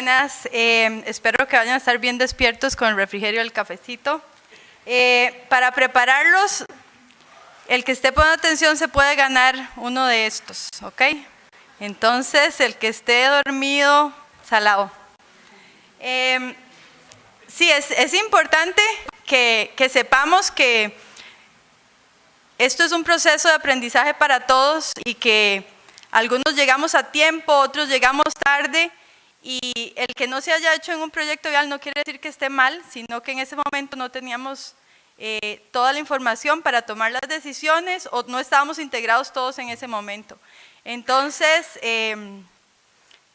buenas. Espero que vayan a estar bien despiertos con el refrigerio y el cafecito. Para prepararlos, el que esté poniendo atención se puede ganar uno de estos, ¿ok? Entonces, el que esté dormido, salado. Sí, es importante que sepamos que esto es un proceso de aprendizaje para todos y que algunos llegamos a tiempo, otros llegamos tarde, y el que no se haya hecho en un proyecto vial no quiere decir que esté mal, sino que en ese momento no teníamos toda la información para tomar las decisiones o no estábamos integrados todos en ese momento. Entonces,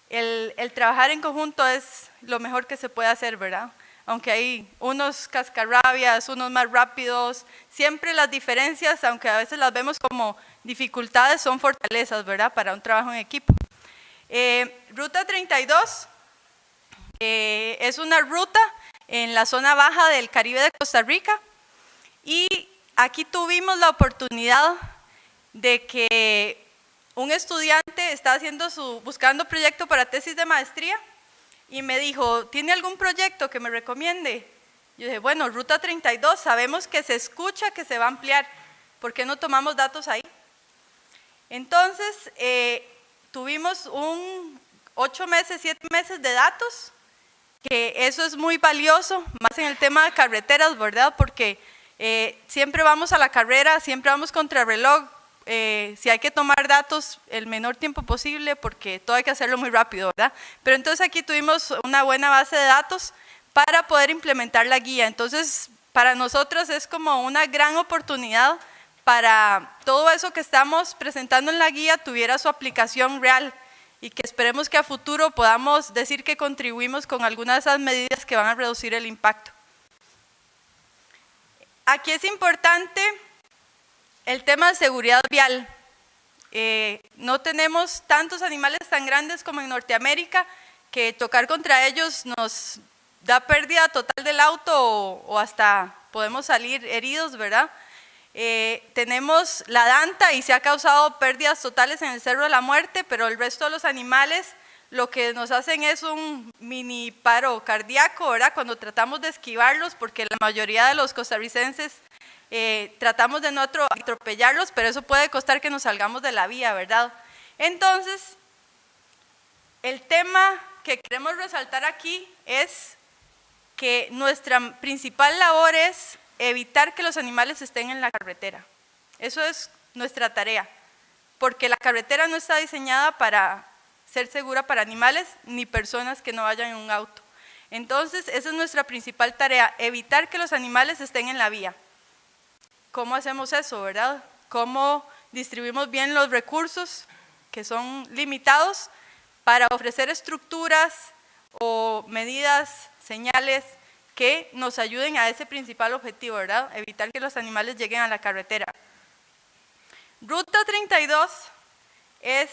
el trabajar en conjunto es lo mejor que se puede hacer, ¿verdad? Aunque hay unos cascarrabias, unos más rápidos, siempre las diferencias, aunque a veces las vemos como dificultades, son fortalezas, ¿verdad? Para un trabajo en equipo. Ruta 32 es una ruta en la zona baja del Caribe de Costa Rica y aquí tuvimos la oportunidad de que un estudiante estaba buscando proyecto para tesis de maestría y me dijo, ¿tiene algún proyecto que me recomiende? Yo dije, bueno, Ruta 32, sabemos que se escucha que se va a ampliar, ¿por qué no tomamos datos ahí? Entonces, tuvimos 8 meses, 7 meses de datos, que eso es muy valioso, más en el tema de carreteras, ¿verdad? Porque siempre vamos a la carrera, siempre vamos contra reloj, si hay que tomar datos el menor tiempo posible, porque todo hay que hacerlo muy rápido, ¿verdad? Pero entonces aquí tuvimos una buena base de datos para poder implementar la guía. Entonces, para nosotros es como una gran oportunidad para todo eso que estamos presentando en la guía tuviera su aplicación real y que esperemos que a futuro podamos decir que contribuimos con algunas de esas medidas que van a reducir el impacto. Aquí es importante el tema de seguridad vial. No tenemos tantos animales tan grandes como en Norteamérica que chocar contra ellos nos da pérdida total del auto o hasta podemos salir heridos, ¿verdad? Tenemos la danta y se ha causado pérdidas totales en el Cerro de la Muerte, pero el resto de los animales lo que nos hacen es un mini paro cardíaco, ¿verdad? Cuando tratamos de esquivarlos, porque la mayoría de los costarricenses tratamos de no atropellarlos, pero eso puede costar que nos salgamos de la vía, ¿verdad? Entonces, el tema que queremos resaltar aquí es que nuestra principal labor es evitar que los animales estén en la carretera. Eso es nuestra tarea, porque la carretera no está diseñada para ser segura para animales ni personas que no vayan en un auto. Entonces, esa es nuestra principal tarea, evitar que los animales estén en la vía. ¿Cómo hacemos eso, verdad? ¿Cómo distribuimos bien los recursos que son limitados para ofrecer estructuras o medidas, señales que nos ayuden a ese principal objetivo, ¿verdad? Evitar que los animales lleguen a la carretera. Ruta 32 es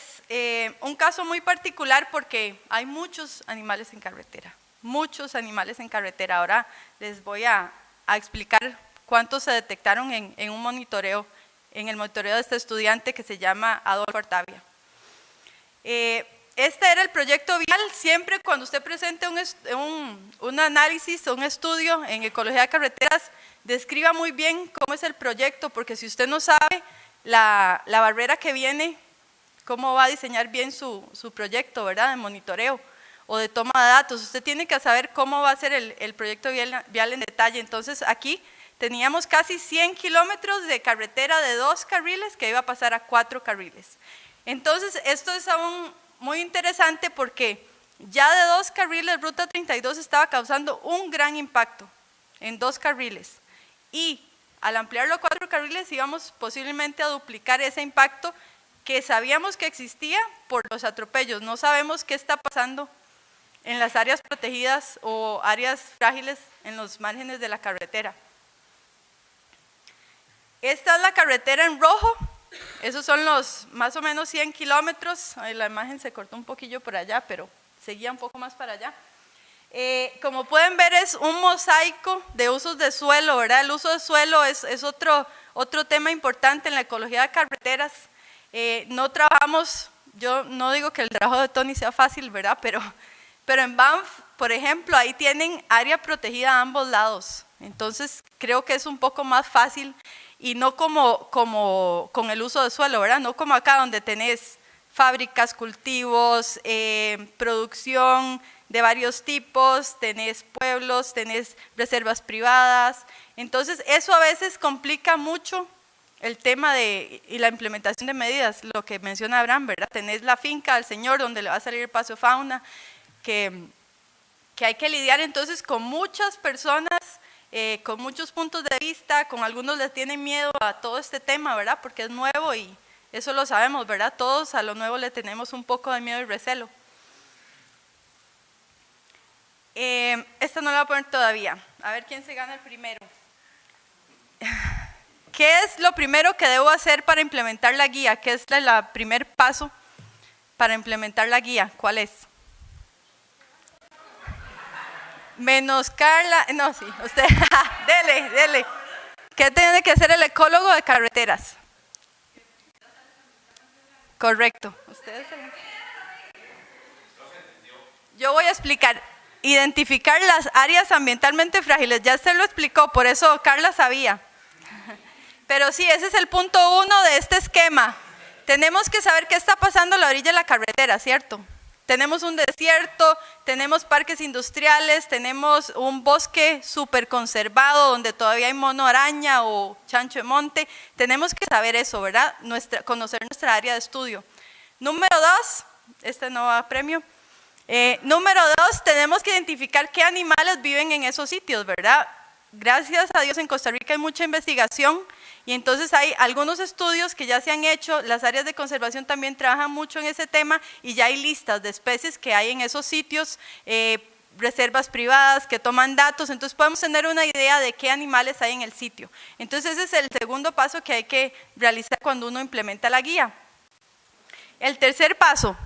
un caso muy particular porque hay muchos animales en carretera, muchos animales en carretera. Ahora les voy a explicar cuántos se detectaron en un monitoreo, en el monitoreo de este estudiante que se llama Adolfo Artavia. Este era el proyecto vial. Siempre cuando usted presente un análisis o un estudio en ecología de carreteras, describa muy bien cómo es el proyecto, porque si usted no sabe la barrera que viene, cómo va a diseñar bien su proyecto, ¿verdad? De monitoreo o de toma de datos. Usted tiene que saber cómo va a ser el proyecto vial en detalle. Entonces aquí teníamos casi 100 kilómetros de carretera de 2 carriles que iba a pasar a 4 carriles. Entonces esto es aún muy interesante porque ya de 2 carriles, Ruta 32 estaba causando un gran impacto en 2 carriles. Y al ampliarlo a 4 carriles íbamos posiblemente a duplicar ese impacto que sabíamos que existía por los atropellos. No sabemos qué está pasando en las áreas protegidas o áreas frágiles en los márgenes de la carretera. Esta es la carretera en rojo. Esos son los más o menos 100 kilómetros. La imagen se cortó un poquillo por allá, pero seguía un poco más para allá. Como pueden ver, es un mosaico de usos de suelo, ¿verdad? El uso de suelo es otro tema importante en la ecología de carreteras. No trabajamos, yo no digo que el trabajo de Tony sea fácil, ¿verdad? Pero Pero en Banff, por ejemplo, ahí tienen área protegida a ambos lados. Entonces, creo que es un poco más fácil y no como con el uso de suelo, ¿verdad? No como acá donde tenés fábricas, cultivos, producción de varios tipos, tenés pueblos, tenés reservas privadas. Entonces, eso a veces complica mucho el tema y la implementación de medidas, lo que menciona Abraham, ¿verdad? Tenés la finca del señor donde le va a salir el paso de fauna, que hay que lidiar entonces con muchas personas, con muchos puntos de vista, con algunos les tienen miedo a todo este tema, ¿verdad? Porque es nuevo y eso lo sabemos, ¿verdad? Todos a lo nuevo le tenemos un poco de miedo y recelo. Esta no la voy a poner todavía, a ver quién se gana el primero. ¿Qué es lo primero que debo hacer para implementar la guía? ¿Qué es el primer paso para implementar la guía? ¿Cuál es? Menos Carla, no, sí, usted, dele. ¿Qué tiene que hacer el ecólogo de carreteras? Correcto. ¿Ustedes? Yo voy a explicar. Identificar las áreas ambientalmente frágiles. Ya se lo explicó, por eso Carla sabía. Pero sí, ese es el punto 1 de este esquema. Tenemos que saber qué está pasando a la orilla de la carretera, ¿cierto? Tenemos un desierto, tenemos parques industriales, tenemos un bosque súper conservado donde todavía hay mono araña o chancho de monte. Tenemos que saber eso, ¿verdad? Conocer nuestra área de estudio. Número 2, este no va a premio. Número 2, tenemos que identificar qué animales viven en esos sitios, ¿verdad? Gracias a Dios en Costa Rica hay mucha investigación y entonces hay algunos estudios que ya se han hecho, las áreas de conservación también trabajan mucho en ese tema y ya hay listas de especies que hay en esos sitios, reservas privadas que toman datos, entonces podemos tener una idea de qué animales hay en el sitio. Entonces ese es el segundo paso que hay que realizar cuando uno implementa la guía. El tercer paso,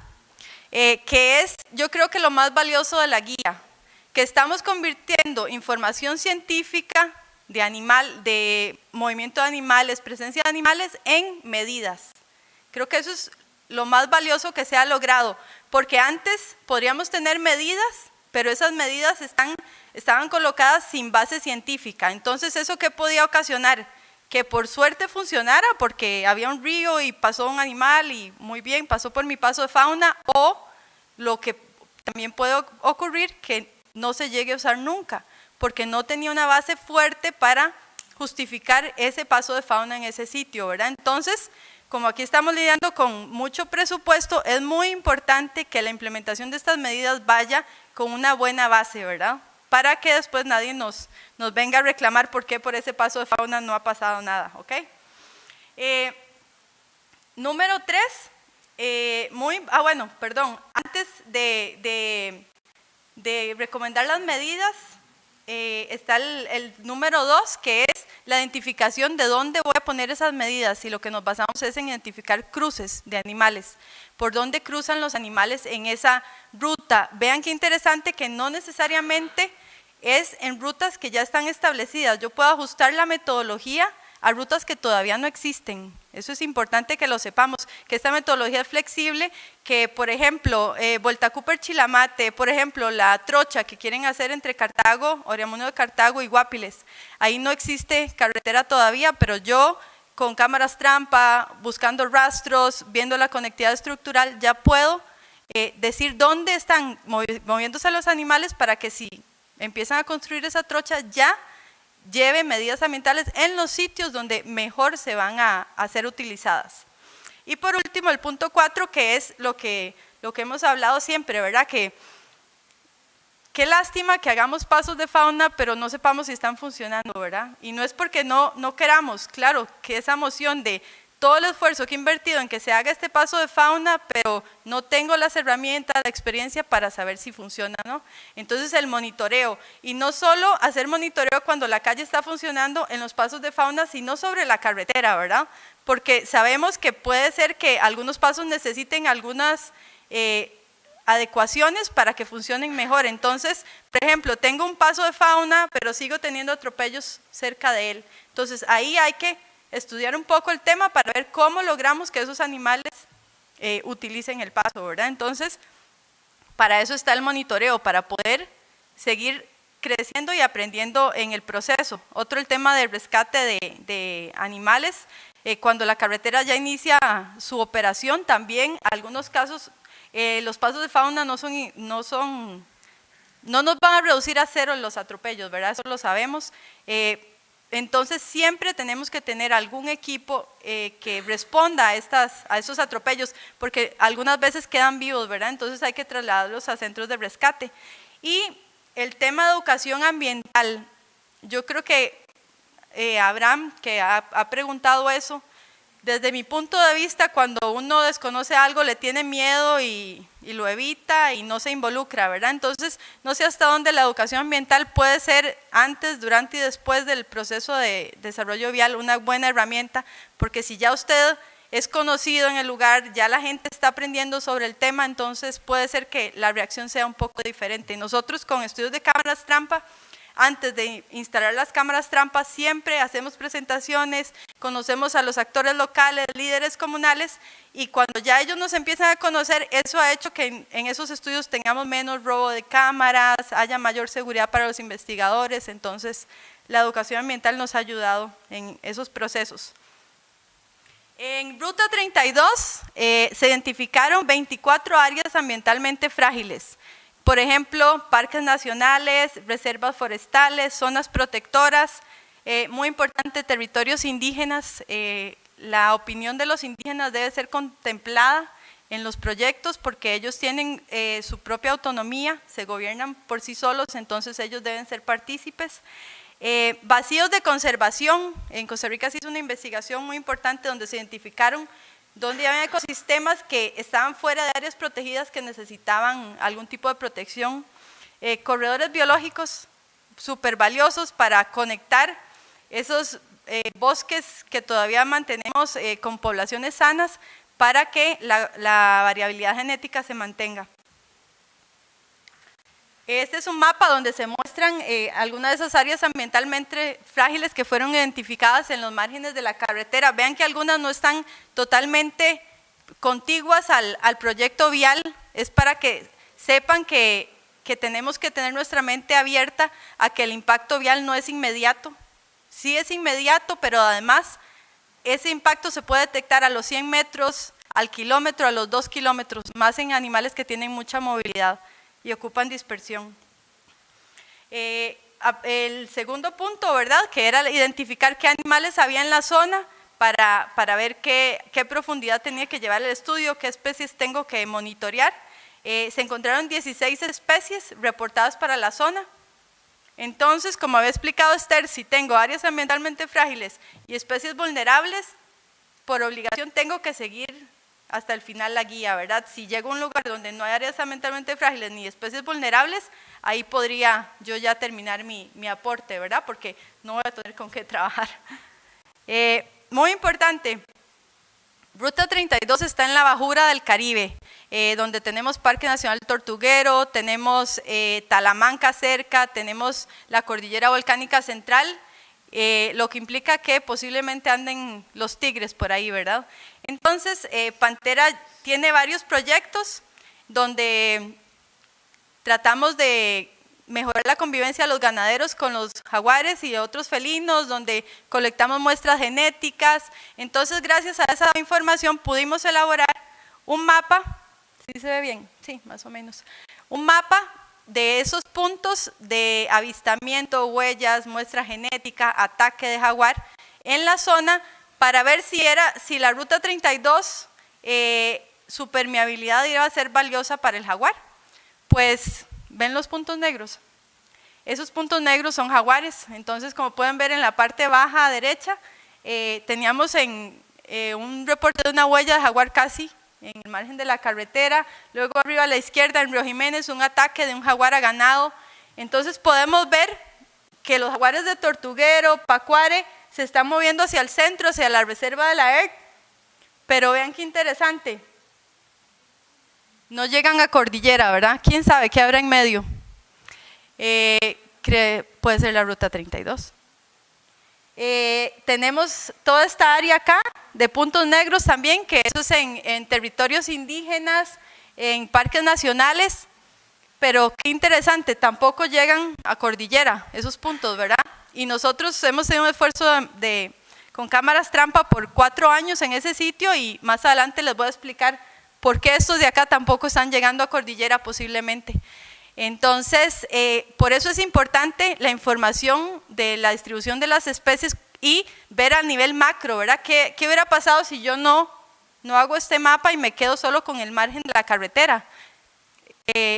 que es yo creo que lo más valioso de la guía, que estamos convirtiendo información científica de movimiento de animales, presencia de animales en medidas. Creo que eso es lo más valioso que se ha logrado, porque antes podríamos tener medidas, pero esas medidas estaban colocadas sin base científica. Entonces, ¿eso qué podía ocasionar? Que por suerte funcionara, porque había un río y pasó un animal y muy bien, pasó por mi paso de fauna, o lo que también puede ocurrir, que no se llegue a usar nunca, porque no tenía una base fuerte para justificar ese paso de fauna en ese sitio, ¿verdad? Entonces, como aquí estamos lidiando con mucho presupuesto, es muy importante que la implementación de estas medidas vaya con una buena base, ¿verdad? Para que después nadie nos venga a reclamar por qué por ese paso de fauna no ha pasado nada, ¿ok? Número 3, antes de recomendar las medidas, está el número 2, que es la identificación de dónde voy a poner esas medidas, y lo que nos basamos es en identificar cruces de animales, por dónde cruzan los animales en esa ruta. Vean qué interesante que no necesariamente es en rutas que ya están establecidas, yo puedo ajustar la metodología a rutas que todavía no existen. Eso es importante que lo sepamos, que esta metodología es flexible, que por ejemplo, Vuelta Cooper Chilamate, por ejemplo, la trocha que quieren hacer entre Cartago, Oriamuno de Cartago y Guapiles, ahí no existe carretera todavía, pero yo con cámaras trampa, buscando rastros, viendo la conectividad estructural, ya puedo decir dónde están moviéndose los animales para que si empiezan a construir esa trocha ya lleve medidas ambientales en los sitios donde mejor se van a ser utilizadas. Y por último, el punto 4, que es lo que hemos hablado siempre, ¿verdad? Que qué lástima que hagamos pasos de fauna, pero no sepamos si están funcionando, ¿verdad? Y no es porque no queramos, claro, que esa emoción de todo el esfuerzo que he invertido en que se haga este paso de fauna, pero no tengo las herramientas, la experiencia para saber si funciona, ¿no? Entonces el monitoreo, y no solo hacer monitoreo cuando la calle está funcionando en los pasos de fauna, sino sobre la carretera, ¿verdad? Porque sabemos que puede ser que algunos pasos necesiten algunas adecuaciones para que funcionen mejor. Entonces, por ejemplo, tengo un paso de fauna, pero sigo teniendo atropellos cerca de él. Entonces ahí hay que estudiar un poco el tema para ver cómo logramos que esos animales utilicen el paso, ¿verdad? Entonces, Para eso está el monitoreo, para poder seguir creciendo y aprendiendo en el proceso. Otro, el tema del rescate de animales. Cuando la carretera ya inicia su operación, también en algunos casos los pasos de fauna no nos van a reducir a cero los atropellos, ¿verdad? Eso lo sabemos. Entonces siempre tenemos que tener algún equipo que responda a esos atropellos, porque algunas veces quedan vivos, ¿verdad? Entonces hay que trasladarlos a centros de rescate. Y el tema de educación ambiental, yo creo que Abraham, que ha preguntado eso, desde mi punto de vista, cuando uno desconoce algo, le tiene miedo y lo evita y no se involucra, ¿verdad? Entonces, no sé hasta dónde la educación ambiental puede ser antes, durante y después del proceso de desarrollo vial una buena herramienta, porque si ya usted es conocido en el lugar, ya la gente está aprendiendo sobre el tema, entonces puede ser que la reacción sea un poco diferente. Nosotros con estudios de cámaras trampa, antes de instalar las cámaras trampas, siempre hacemos presentaciones, conocemos a los actores locales, líderes comunales, y cuando ya ellos nos empiezan a conocer, eso ha hecho que en esos estudios tengamos menos robo de cámaras, haya mayor seguridad para los investigadores. Entonces la educación ambiental nos ha ayudado en esos procesos. En Ruta 32 se identificaron 24 áreas ambientalmente frágiles. Por ejemplo, parques nacionales, reservas forestales, zonas protectoras, muy importante, territorios indígenas. La opinión de los indígenas debe ser contemplada en los proyectos porque ellos tienen su propia autonomía, se gobiernan por sí solos, entonces ellos deben ser partícipes. Vacíos de conservación, en Costa Rica se hizo una investigación muy importante donde se identificaron donde había ecosistemas que estaban fuera de áreas protegidas que necesitaban algún tipo de protección. Corredores biológicos súper valiosos para conectar esos bosques que todavía mantenemos con poblaciones sanas para que la variabilidad genética se mantenga. Este es un mapa donde se muestran algunas de esas áreas ambientalmente frágiles que fueron identificadas en los márgenes de la carretera. Vean que algunas no están totalmente contiguas al proyecto vial, es para que sepan que tenemos que tener nuestra mente abierta a que el impacto vial no es inmediato. Sí es inmediato, pero además ese impacto se puede detectar a los 100 metros, al kilómetro, a los 2 kilómetros, más en animales que tienen mucha movilidad y ocupan dispersión. El segundo punto, ¿verdad?, que era identificar qué animales había en la zona para ver qué profundidad tenía que llevar el estudio, qué especies tengo que monitorear. Se encontraron 16 especies reportadas para la zona. Entonces, como había explicado Esther, si tengo áreas ambientalmente frágiles y especies vulnerables, por obligación tengo que seguir hasta el final la guía, ¿verdad? Si llego a un lugar donde no hay áreas ambientalmente frágiles ni especies vulnerables, ahí podría yo ya terminar mi aporte, ¿verdad? Porque no voy a tener con qué trabajar. Muy importante, Ruta 32 está en la bajura del Caribe, donde tenemos Parque Nacional Tortuguero, tenemos Talamanca cerca, tenemos la Cordillera Volcánica Central, lo que implica que posiblemente anden los tigres por ahí, ¿verdad? Entonces, Pantera tiene varios proyectos donde tratamos de mejorar la convivencia de los ganaderos con los jaguares y otros felinos, donde colectamos muestras genéticas. Entonces, gracias a esa información pudimos elaborar un mapa, ¿sí se ve bien? Sí, más o menos. Un mapa de esos puntos de avistamiento, huellas, muestra genética, ataque de jaguar en la zona para ver si la Ruta 32, su permeabilidad iba a ser valiosa para el jaguar. Pues, ¿ven los puntos negros? Esos puntos negros son jaguares. Entonces, como pueden ver en la parte baja derecha, teníamos un reporte de una huella de jaguar casi en el margen de la carretera. Luego arriba a la izquierda, en Río Jiménez, un ataque de un jaguar a ganado. Entonces, podemos ver que los jaguares de Tortuguero, Pacuare, se están moviendo hacia el centro, hacia la reserva de la ERC. Pero vean qué interesante. No llegan a cordillera, ¿verdad? ¿Quién sabe qué habrá en medio? Puede ser la Ruta 32. Tenemos toda esta área acá de puntos negros también, que eso es en territorios indígenas, en parques nacionales. pero qué interesante, tampoco llegan a cordillera esos puntos, ¿verdad? Y nosotros hemos tenido un esfuerzo con cámaras trampa por 4 años en ese sitio y más adelante les voy a explicar por qué estos de acá tampoco están llegando a cordillera posiblemente. Entonces, por eso es importante la información de la distribución de las especies y ver a nivel macro, ¿verdad? ¿Qué hubiera pasado si yo no hago este mapa y me quedo solo con el margen de la carretera?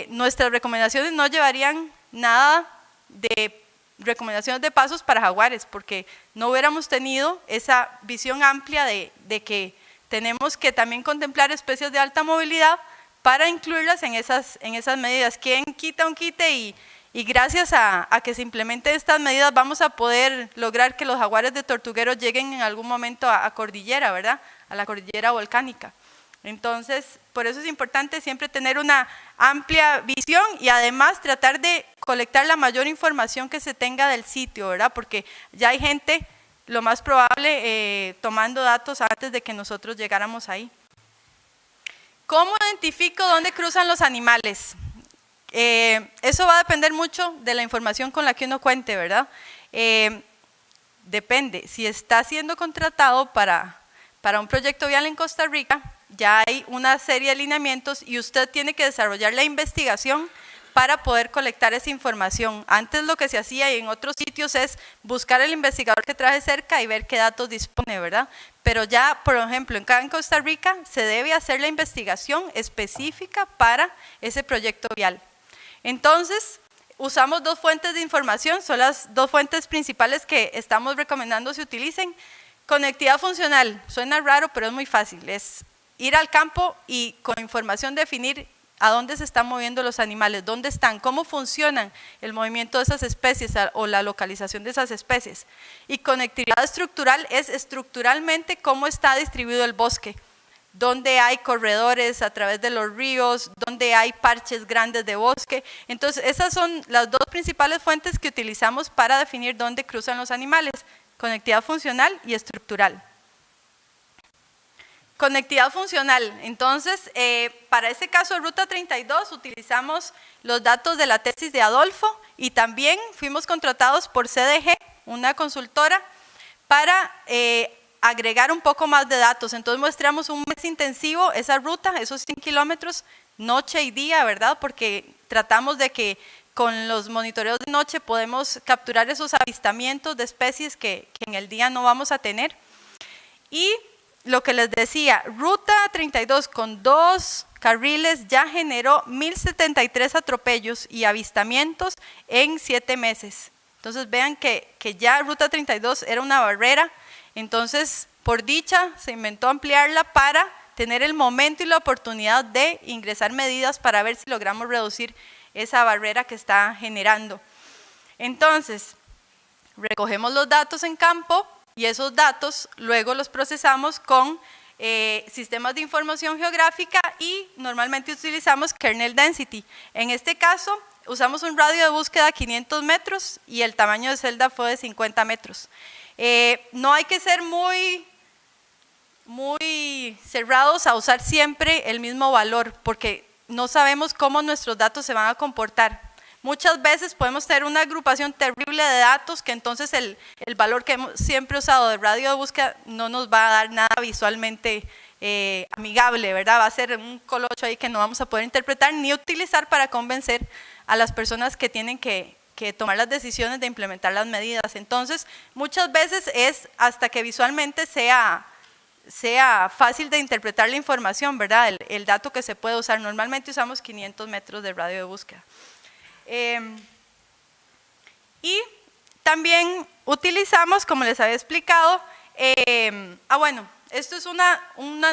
Nuestras recomendaciones no llevarían nada de recomendaciones de pasos para jaguares, porque no hubiéramos tenido esa visión amplia de que tenemos que también contemplar especies de alta movilidad para incluirlas en esas medidas. ¿Quién quita un quite? Y gracias a que se implementen estas medidas vamos a poder lograr que los jaguares de tortuguero lleguen en algún momento a cordillera, ¿verdad? A la cordillera volcánica. Entonces, por eso es importante siempre tener una amplia visión y además tratar de colectar la mayor información que se tenga del sitio, ¿verdad? Porque ya hay gente, lo más probable, tomando datos antes de que nosotros llegáramos ahí. ¿Cómo identifico dónde cruzan los animales? Eso va a depender mucho de la información con la que uno cuente, ¿verdad? Depende, si está siendo contratado para un proyecto vial en Costa Rica, ya hay una serie de lineamientos y usted tiene que desarrollar la investigación para poder colectar esa información. Antes lo que se hacía y en otros sitios es buscar el investigador que traje cerca y ver qué datos dispone, ¿verdad? Pero ya, por ejemplo, en Costa Rica se debe hacer la investigación específica para ese proyecto vial. Entonces, usamos 2 fuentes de información, son las 2 fuentes principales que estamos recomendando se utilicen. Conectividad funcional, suena raro, pero es muy fácil, es ir al campo y con información definir a dónde se están moviendo los animales, dónde están, cómo funcionan el movimiento de esas especies o la localización de esas especies. Y conectividad estructural es estructuralmente cómo está distribuido el bosque, dónde hay corredores a través de los ríos, dónde hay parches grandes de bosque. Entonces, esas son las 2 principales fuentes que utilizamos para definir dónde cruzan los animales, conectividad funcional y estructural. Conectividad funcional, entonces, para ese caso de Ruta 32 utilizamos los datos de la tesis de Adolfo y también fuimos contratados por CDG, una consultora, para agregar un poco más de datos. Entonces muestramos un mes intensivo esa ruta, esos 100 kilómetros, noche y día, ¿verdad? Porque tratamos de que con los monitoreos de noche podemos capturar esos avistamientos de especies que en el día no vamos a tener. Y lo que les decía, Ruta 32 con 2 carriles ya generó 1073 atropellos y avistamientos en 7 meses. Entonces vean que ya Ruta 32 era una barrera, entonces por dicha se inventó ampliarla para tener el momento y la oportunidad de ingresar medidas para ver si logramos reducir esa barrera que está generando. Entonces, recogemos los datos en campo y esos datos luego los procesamos con sistemas de información geográfica y normalmente utilizamos kernel density. En este caso, usamos un radio de búsqueda de 500 metros y el tamaño de celda fue de 50 metros. No hay que ser muy cerrados a usar siempre el mismo valor porque no sabemos cómo nuestros datos se van a comportar. Muchas veces podemos tener una agrupación terrible de datos que entonces el valor que hemos siempre usado de radio de búsqueda no nos va a dar nada visualmente amigable, ¿verdad? Va a ser un colocho ahí que no vamos a poder interpretar ni utilizar para convencer a las personas que tienen que tomar las decisiones de implementar las medidas. Entonces, muchas veces es hasta que visualmente sea fácil de interpretar la información, ¿verdad? El dato que se puede usar. Normalmente usamos 500 metros de radio de búsqueda. Y también utilizamos, como les había explicado, bueno, esto es una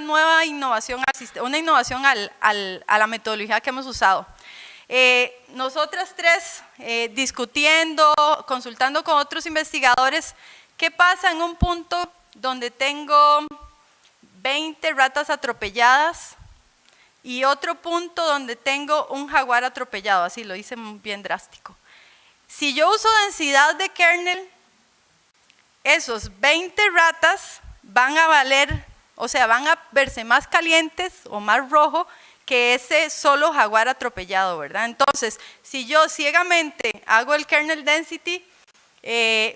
nueva innovación, una innovación a la metodología que hemos usado. Nosotras 3, discutiendo, consultando con otros investigadores, ¿qué pasa en un punto donde tengo 20 ratas atropelladas y otro punto donde tengo un jaguar atropellado? Así lo hice bien drástico. Si yo uso densidad de kernel, esos 20 ratas van a valer, o sea, van a verse más calientes o más rojo que ese solo jaguar atropellado, ¿verdad? Entonces, si yo ciegamente hago el kernel density,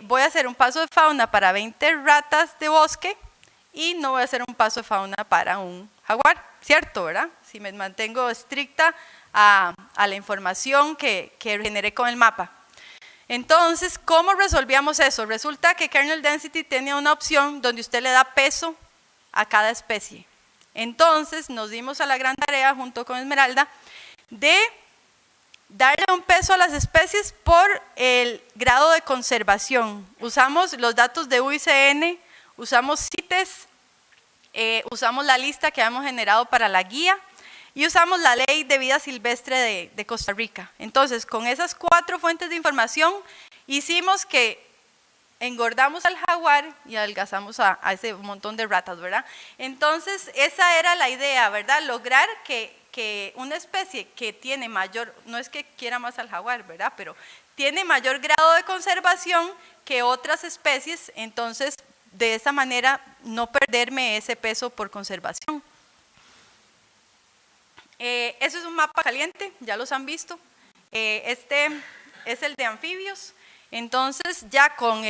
voy a hacer un paso de fauna para 20 ratas de bosque y no voy a hacer un paso de fauna para un jaguar, ¿cierto, verdad? Si me mantengo estricta a la información que generé con el mapa. Entonces, ¿cómo resolvíamos eso? Resulta que kernel density tenía una opción donde usted le da peso a cada especie. Entonces, nos dimos a la gran tarea, junto con Esmeralda, de darle un peso a las especies por el grado de conservación. Usamos los datos de UICN, usamos CITES, usamos la lista que habíamos generado para la guía y usamos la Ley de Vida Silvestre de Costa Rica. Entonces, con esas 4 fuentes de información, hicimos que engordamos al jaguar y adelgazamos a ese montón de ratas, ¿verdad? Entonces, esa era la idea, ¿verdad? Lograr que una especie que tiene mayor, no es que quiera más al jaguar, ¿verdad? Pero tiene mayor grado de conservación que otras especies, entonces, de esa manera, no perderme ese peso por conservación. Eso es un mapa caliente, ya los han visto. Este es el de anfibios. Entonces, ya con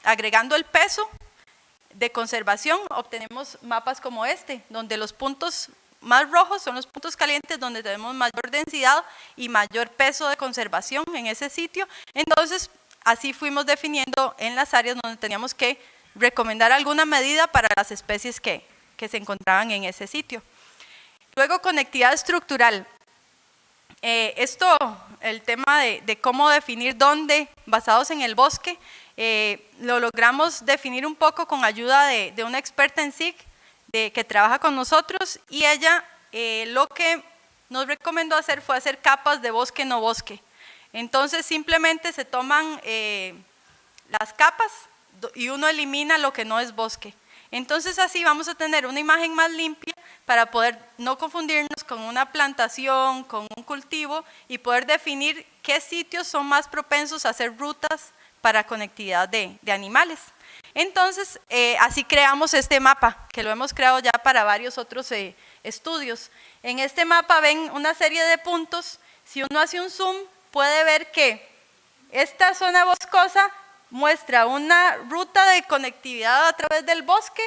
agregando el peso de conservación, obtenemos mapas como este, donde los puntos más rojos son los puntos calientes, donde tenemos mayor densidad y mayor peso de conservación en ese sitio. Entonces, así fuimos definiendo en las áreas donde teníamos que recomendar alguna medida para las especies que se encontraban en ese sitio. Luego, conectividad estructural. El tema de cómo definir dónde, basados en el bosque, lo logramos definir un poco con ayuda de una experta en SIG que trabaja con nosotros, y ella lo que nos recomendó hacer fue hacer capas de bosque no bosque. Entonces simplemente se toman las capas y uno elimina lo que no es bosque. Entonces así vamos a tener una imagen más limpia para poder no confundirnos con una plantación, con un cultivo, y poder definir qué sitios son más propensos a hacer rutas para conectividad de animales. Entonces, así creamos este mapa, que lo hemos creado ya para varios otros estudios. En este mapa ven una serie de puntos. Si uno hace un zoom, puede ver que esta zona boscosa muestra una ruta de conectividad a través del bosque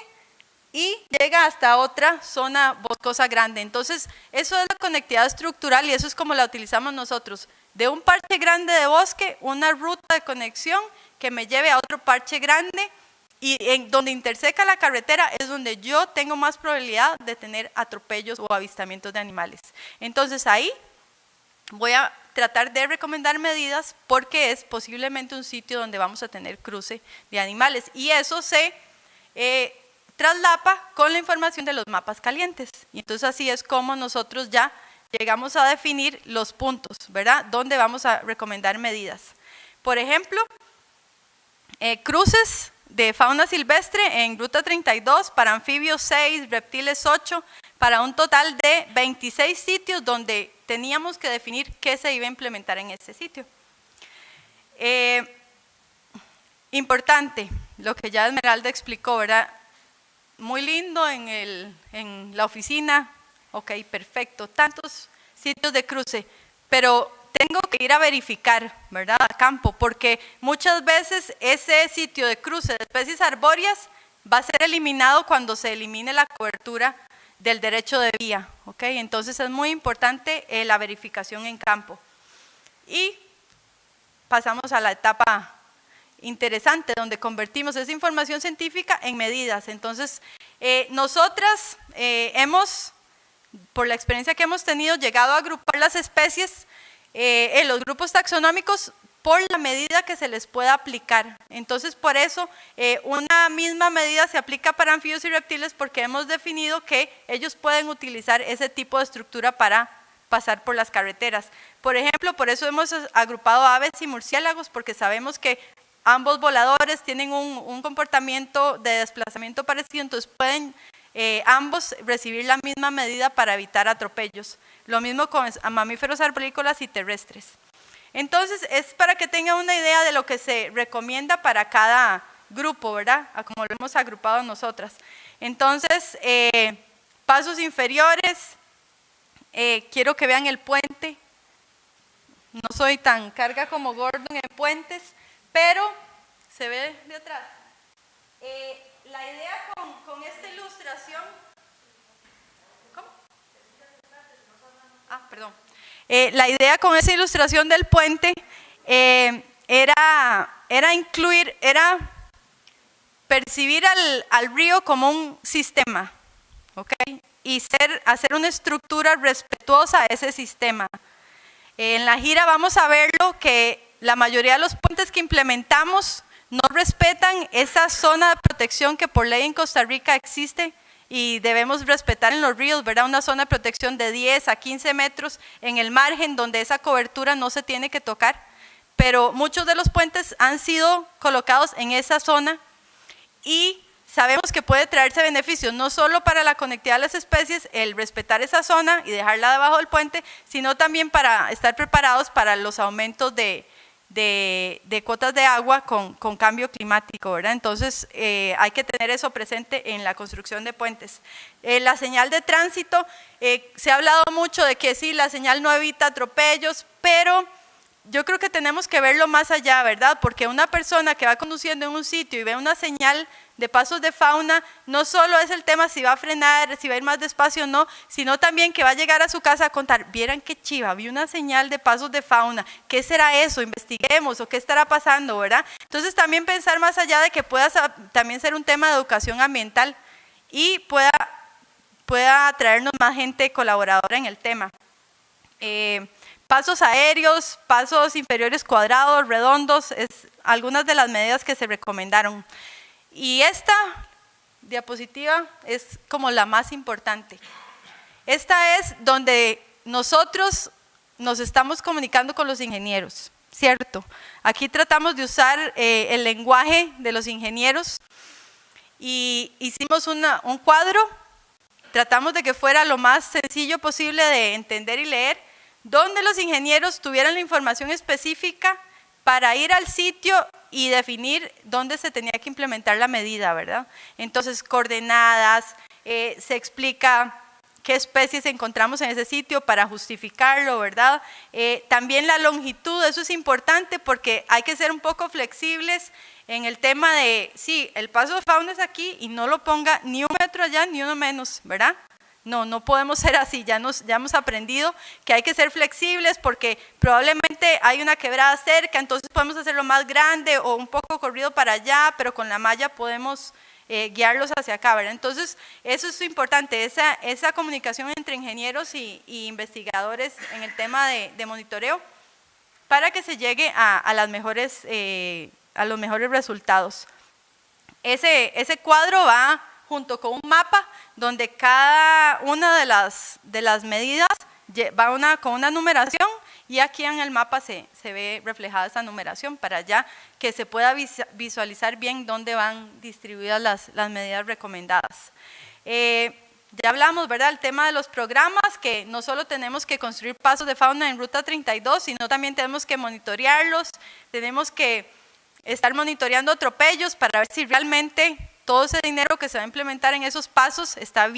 y llega hasta otra zona boscosa grande. Entonces, eso es la conectividad estructural y eso es como la utilizamos nosotros. De un parche grande de bosque, una ruta de conexión que me lleve a otro parche grande, y donde interseca la carretera es donde yo tengo más probabilidad de tener atropellos o avistamientos de animales. Entonces, ahí voy a tratar de recomendar medidas porque es posiblemente un sitio donde vamos a tener cruce de animales, y eso se traslapa con la información de los mapas calientes. Y entonces así es como nosotros ya llegamos a definir los puntos, ¿verdad? Donde vamos a recomendar medidas. Por ejemplo, cruces de fauna silvestre en ruta 32, para anfibios 6, reptiles 8, para un total de 26 sitios donde teníamos que definir qué se iba a implementar en ese sitio. Importante, lo que ya Esmeralda explicó, ¿verdad? Muy lindo en la oficina, ok, perfecto, tantos sitios de cruce, pero tengo que ir a verificar, ¿verdad?, a campo, porque muchas veces ese sitio de cruce de especies arbóreas va a ser eliminado cuando se elimine la cobertura del derecho de vía, ¿ok? Entonces es muy importante la verificación en campo. Y pasamos a la etapa interesante, donde convertimos esa información científica en medidas. Entonces, nosotras hemos, por la experiencia que hemos tenido, llegado a agrupar las especies en los grupos taxonómicos por la medida que se les pueda aplicar. Entonces, por eso, una misma medida se aplica para anfibios y reptiles, porque hemos definido que ellos pueden utilizar ese tipo de estructura para pasar por las carreteras. Por ejemplo, por eso hemos agrupado aves y murciélagos, porque sabemos que ambos voladores tienen un comportamiento de desplazamiento parecido, entonces pueden ambos recibir la misma medida para evitar atropellos. Lo mismo con mamíferos arborícolas y terrestres. Entonces, es para que tengan una idea de lo que se recomienda para cada grupo, ¿verdad?, como lo hemos agrupado nosotras. Entonces, pasos inferiores, quiero que vean el puente. No soy tan carga como Gordon en puentes, pero se ve de atrás. La idea con esta ilustración... ¿Cómo? Perdón. La idea con esa ilustración del puente era percibir al río como un sistema, ¿ok? Y hacer una estructura respetuosa a ese sistema. En la gira vamos a verlo que la mayoría de los puentes que implementamos no respetan esa zona de protección que por ley en Costa Rica existe y debemos respetar en los ríos, ¿verdad? Una zona de protección de 10 a 15 metros en el margen donde esa cobertura no se tiene que tocar, pero muchos de los puentes han sido colocados en esa zona y sabemos que puede traerse beneficios no solo para la conectividad de las especies, el respetar esa zona y dejarla debajo del puente, sino también para estar preparados para los aumentos de cuotas de agua con cambio climático, ¿verdad? Entonces hay que tener eso presente en la construcción de puentes. La señal de tránsito, se ha hablado mucho de que sí, la señal no evita atropellos, pero yo creo que tenemos que verlo más allá, ¿verdad? Porque una persona que va conduciendo en un sitio y ve una señal de pasos de fauna, no solo es el tema si va a frenar, si va a ir más despacio o no, sino también que va a llegar a su casa a contar, vieran qué chiva, vi una señal de pasos de fauna, ¿qué será eso? Investiguemos o qué estará pasando, ¿verdad? Entonces también pensar más allá de que pueda también ser un tema de educación ambiental y pueda traernos más gente colaboradora en el tema. Pasos aéreos, pasos inferiores cuadrados, redondos, es algunas de las medidas que se recomendaron. Y esta diapositiva es como la más importante. Esta es donde nosotros nos estamos comunicando con los ingenieros, ¿cierto? Aquí tratamos de usar el lenguaje de los ingenieros y hicimos un cuadro, tratamos de que fuera lo más sencillo posible de entender y leer, donde los ingenieros tuvieran la información específica para ir al sitio y definir dónde se tenía que implementar la medida, ¿verdad? Entonces, coordenadas, se explica qué especies encontramos en ese sitio para justificarlo, ¿verdad? También la longitud, eso es importante porque hay que ser un poco flexibles en el tema de, sí, el paso de fauna es aquí y no lo ponga ni 1 metro allá ni uno menos, ¿verdad? No podemos ser así, ya hemos aprendido que hay que ser flexibles porque probablemente hay una quebrada cerca, entonces podemos hacerlo más grande o un poco corrido para allá, pero con la malla podemos guiarlos hacia acá, ¿verdad? Entonces eso es importante, esa comunicación entre ingenieros y investigadores en el tema de monitoreo para que se llegue a los mejores resultados. Ese cuadro va junto con un mapa donde cada una de las medidas va con una numeración y aquí en el mapa se ve reflejada esa numeración para ya que se pueda visualizar bien dónde van distribuidas las medidas recomendadas. Ya hablamos, ¿verdad?, el tema de los programas, que no solo tenemos que construir pasos de fauna en Ruta 32, sino también tenemos que monitorearlos, tenemos que estar monitoreando atropellos para ver si realmente todo ese dinero que se va a implementar en esos pasos está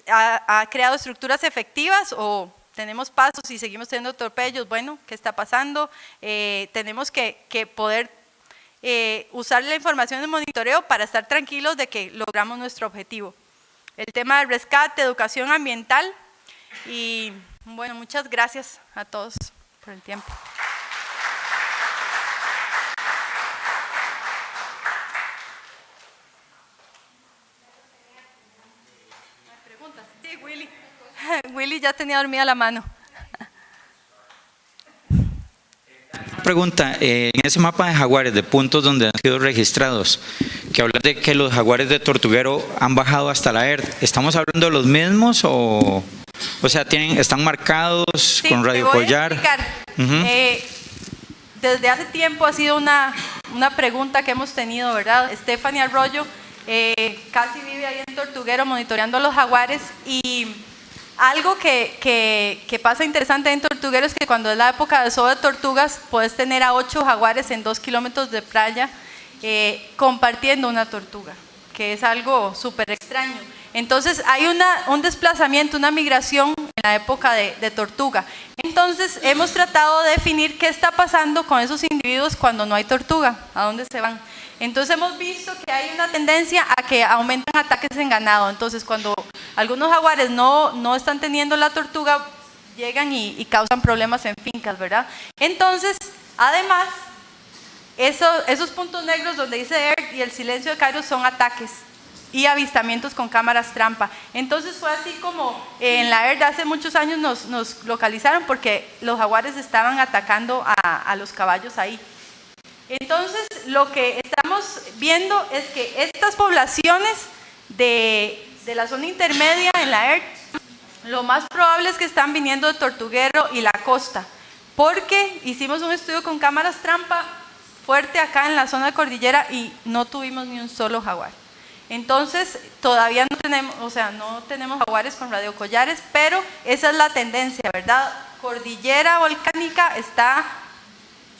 ha creado estructuras efectivas o tenemos pasos y seguimos teniendo atropellos. Bueno, ¿qué está pasando? Tenemos que poder usar la información de monitoreo para estar tranquilos de que logramos nuestro objetivo. El tema del rescate, educación ambiental y bueno, muchas gracias a todos por el tiempo. Sí, Willy ya tenía dormida la mano. Pregunta, en ese mapa de jaguares, de puntos donde han sido registrados, que hablan de que los jaguares de Tortuguero han bajado hasta la ERT, ¿estamos hablando de los mismos o sea, están marcados sí, con radiocollar? Te voy a explicar. Desde hace tiempo ha sido una pregunta que hemos tenido, ¿verdad? Stephanie Arroyo casi vive ahí en Tortuguero monitoreando a los jaguares y algo que pasa interesante en Tortuguero es que cuando es la época de zoo de tortugas puedes tener a 8 jaguares en 2 kilómetros de playa compartiendo una tortuga, que es algo súper extraño. Entonces hay un desplazamiento, una migración en la época de tortuga. Entonces hemos tratado de definir qué está pasando con esos individuos cuando no hay tortuga, a dónde se van. Entonces hemos visto que hay una tendencia a que aumentan ataques en ganado. Entonces cuando algunos jaguares no están teniendo la tortuga, llegan y causan problemas en fincas, ¿verdad? Entonces, además, esos puntos negros donde dice ERD y el silencio de Kairos son ataques y avistamientos con cámaras trampa. Entonces fue así como en la ERD hace muchos años nos localizaron porque los jaguares estaban atacando a los caballos ahí. Entonces lo que estamos viendo es que estas poblaciones de la zona intermedia en la ERD, lo más probable es que están viniendo de Tortuguero y la costa, porque hicimos un estudio con cámaras trampa fuerte acá en la zona de cordillera y no tuvimos ni un solo jaguar. Entonces todavía no tenemos jaguares con radiocollares, pero esa es la tendencia, ¿verdad? Cordillera volcánica está,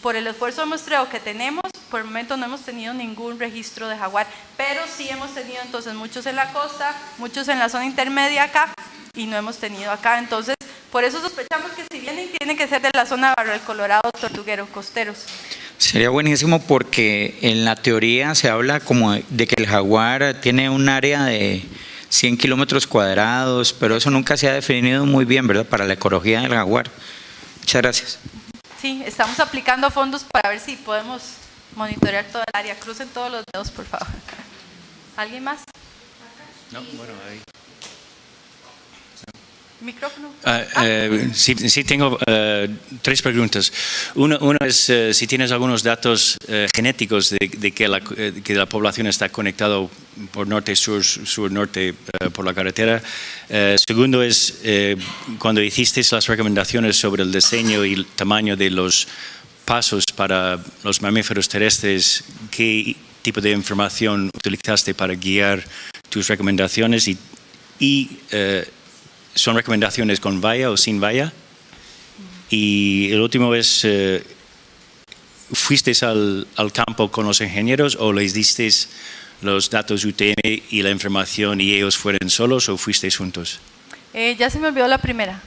por el esfuerzo de muestreo que tenemos, por el momento no hemos tenido ningún registro de jaguar, pero sí hemos tenido entonces muchos en la costa, muchos en la zona intermedia acá y no hemos tenido acá. Entonces por eso sospechamos que si vienen tienen que ser de la zona de Barro del Colorado, Tortuguero, costeros. Sería buenísimo porque en la teoría se habla como de que el jaguar tiene un área de 100 kilómetros cuadrados, pero eso nunca se ha definido muy bien, ¿verdad? Para la ecología del jaguar. Muchas gracias. Sí, estamos aplicando fondos para ver si podemos monitorear toda el área. Crucen todos los dedos, por favor. ¿Alguien más? No, bueno, ahí. ¿Micrófono? Sí, tengo tres preguntas. Una es si tienes algunos datos genéticos de que la población está conectada por norte-sur, sur-norte por la carretera. Segundo es cuando hiciste las recomendaciones sobre el diseño y el tamaño de los pasos para los mamíferos terrestres, ¿qué tipo de información utilizaste para guiar tus recomendaciones? Y ¿son recomendaciones con valla o sin valla? Y el último es, ¿fuiste al campo con los ingenieros o les diste los datos UTM y la información y ellos fueron solos o fuisteis juntos? Ya se me olvidó la primera.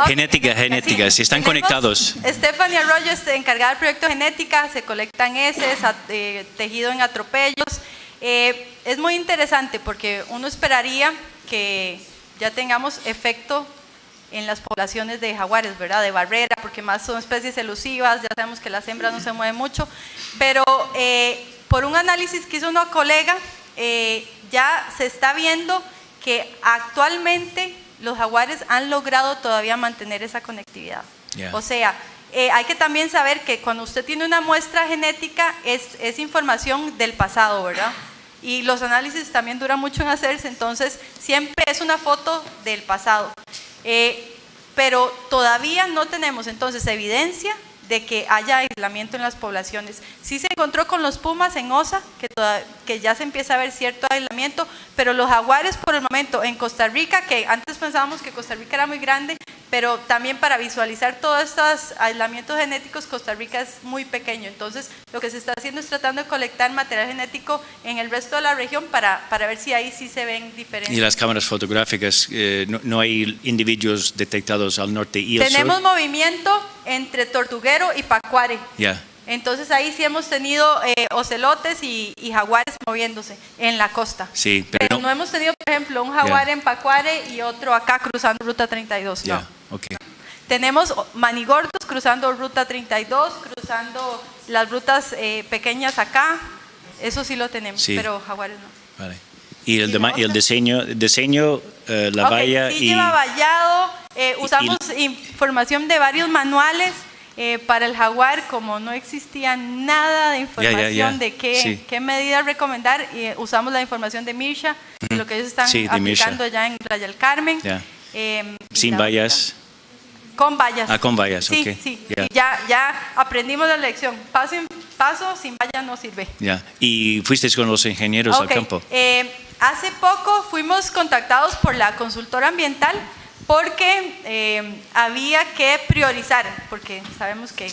Genética, si están conectados. Stephanie Arroyo es encargada del proyecto Genética, se colectan heces, tejido en atropellos. Es muy interesante porque uno esperaría que ya tengamos efecto en las poblaciones de jaguares, ¿verdad? De barrera, porque más son especies elusivas, ya sabemos que las hembras no se mueven mucho, pero por un análisis que hizo una colega, ya se está viendo que actualmente los jaguares han logrado todavía mantener esa conectividad. Yeah. O sea, hay que también saber que cuando usted tiene una muestra genética es información del pasado, ¿verdad? Y los análisis también duran mucho en hacerse, entonces siempre es una foto del pasado. Pero todavía no tenemos entonces evidencia de que haya aislamiento en las poblaciones. Sí se encontró con los pumas en Osa, que ya se empieza a ver cierto aislamiento, pero los jaguares por el momento en Costa Rica, que antes pensábamos que Costa Rica era muy grande, pero también para visualizar todos estos aislamientos genéticos, Costa Rica es muy pequeño. Entonces lo que se está haciendo es tratando de colectar material genético en el resto de la región para ver si ahí sí se ven diferencias. Y las cámaras fotográficas, no hay individuos detectados al norte y al sur. Tenemos movimiento entre Tortuguero y Pacuare. Yeah. Entonces ahí sí hemos tenido ocelotes y jaguares moviéndose en la costa. Sí, pero no hemos tenido, por ejemplo, un jaguar en Pacuare y otro acá cruzando Ruta 32. Yeah. No. Okay. Tenemos manigordos cruzando Ruta 32, cruzando las rutas pequeñas acá. Eso sí lo tenemos, sí, pero jaguares no. Vale. ¿Y el diseño, la valla? Sí, lleva vallado. Usamos información de varios manuales. Para el jaguar, como no existía nada de información de qué medidas recomendar, usamos la información de Mirsha, lo que ellos están aplicando ya en Playa del Carmen. ¿Sin vallas? Con vallas. Con vallas, sí, ok. Sí, ya aprendimos la lección. Paso sin valla no sirve. ¿Y fuiste con los ingenieros al campo? Hace poco fuimos contactados por la consultora ambiental había que priorizar, porque sabemos que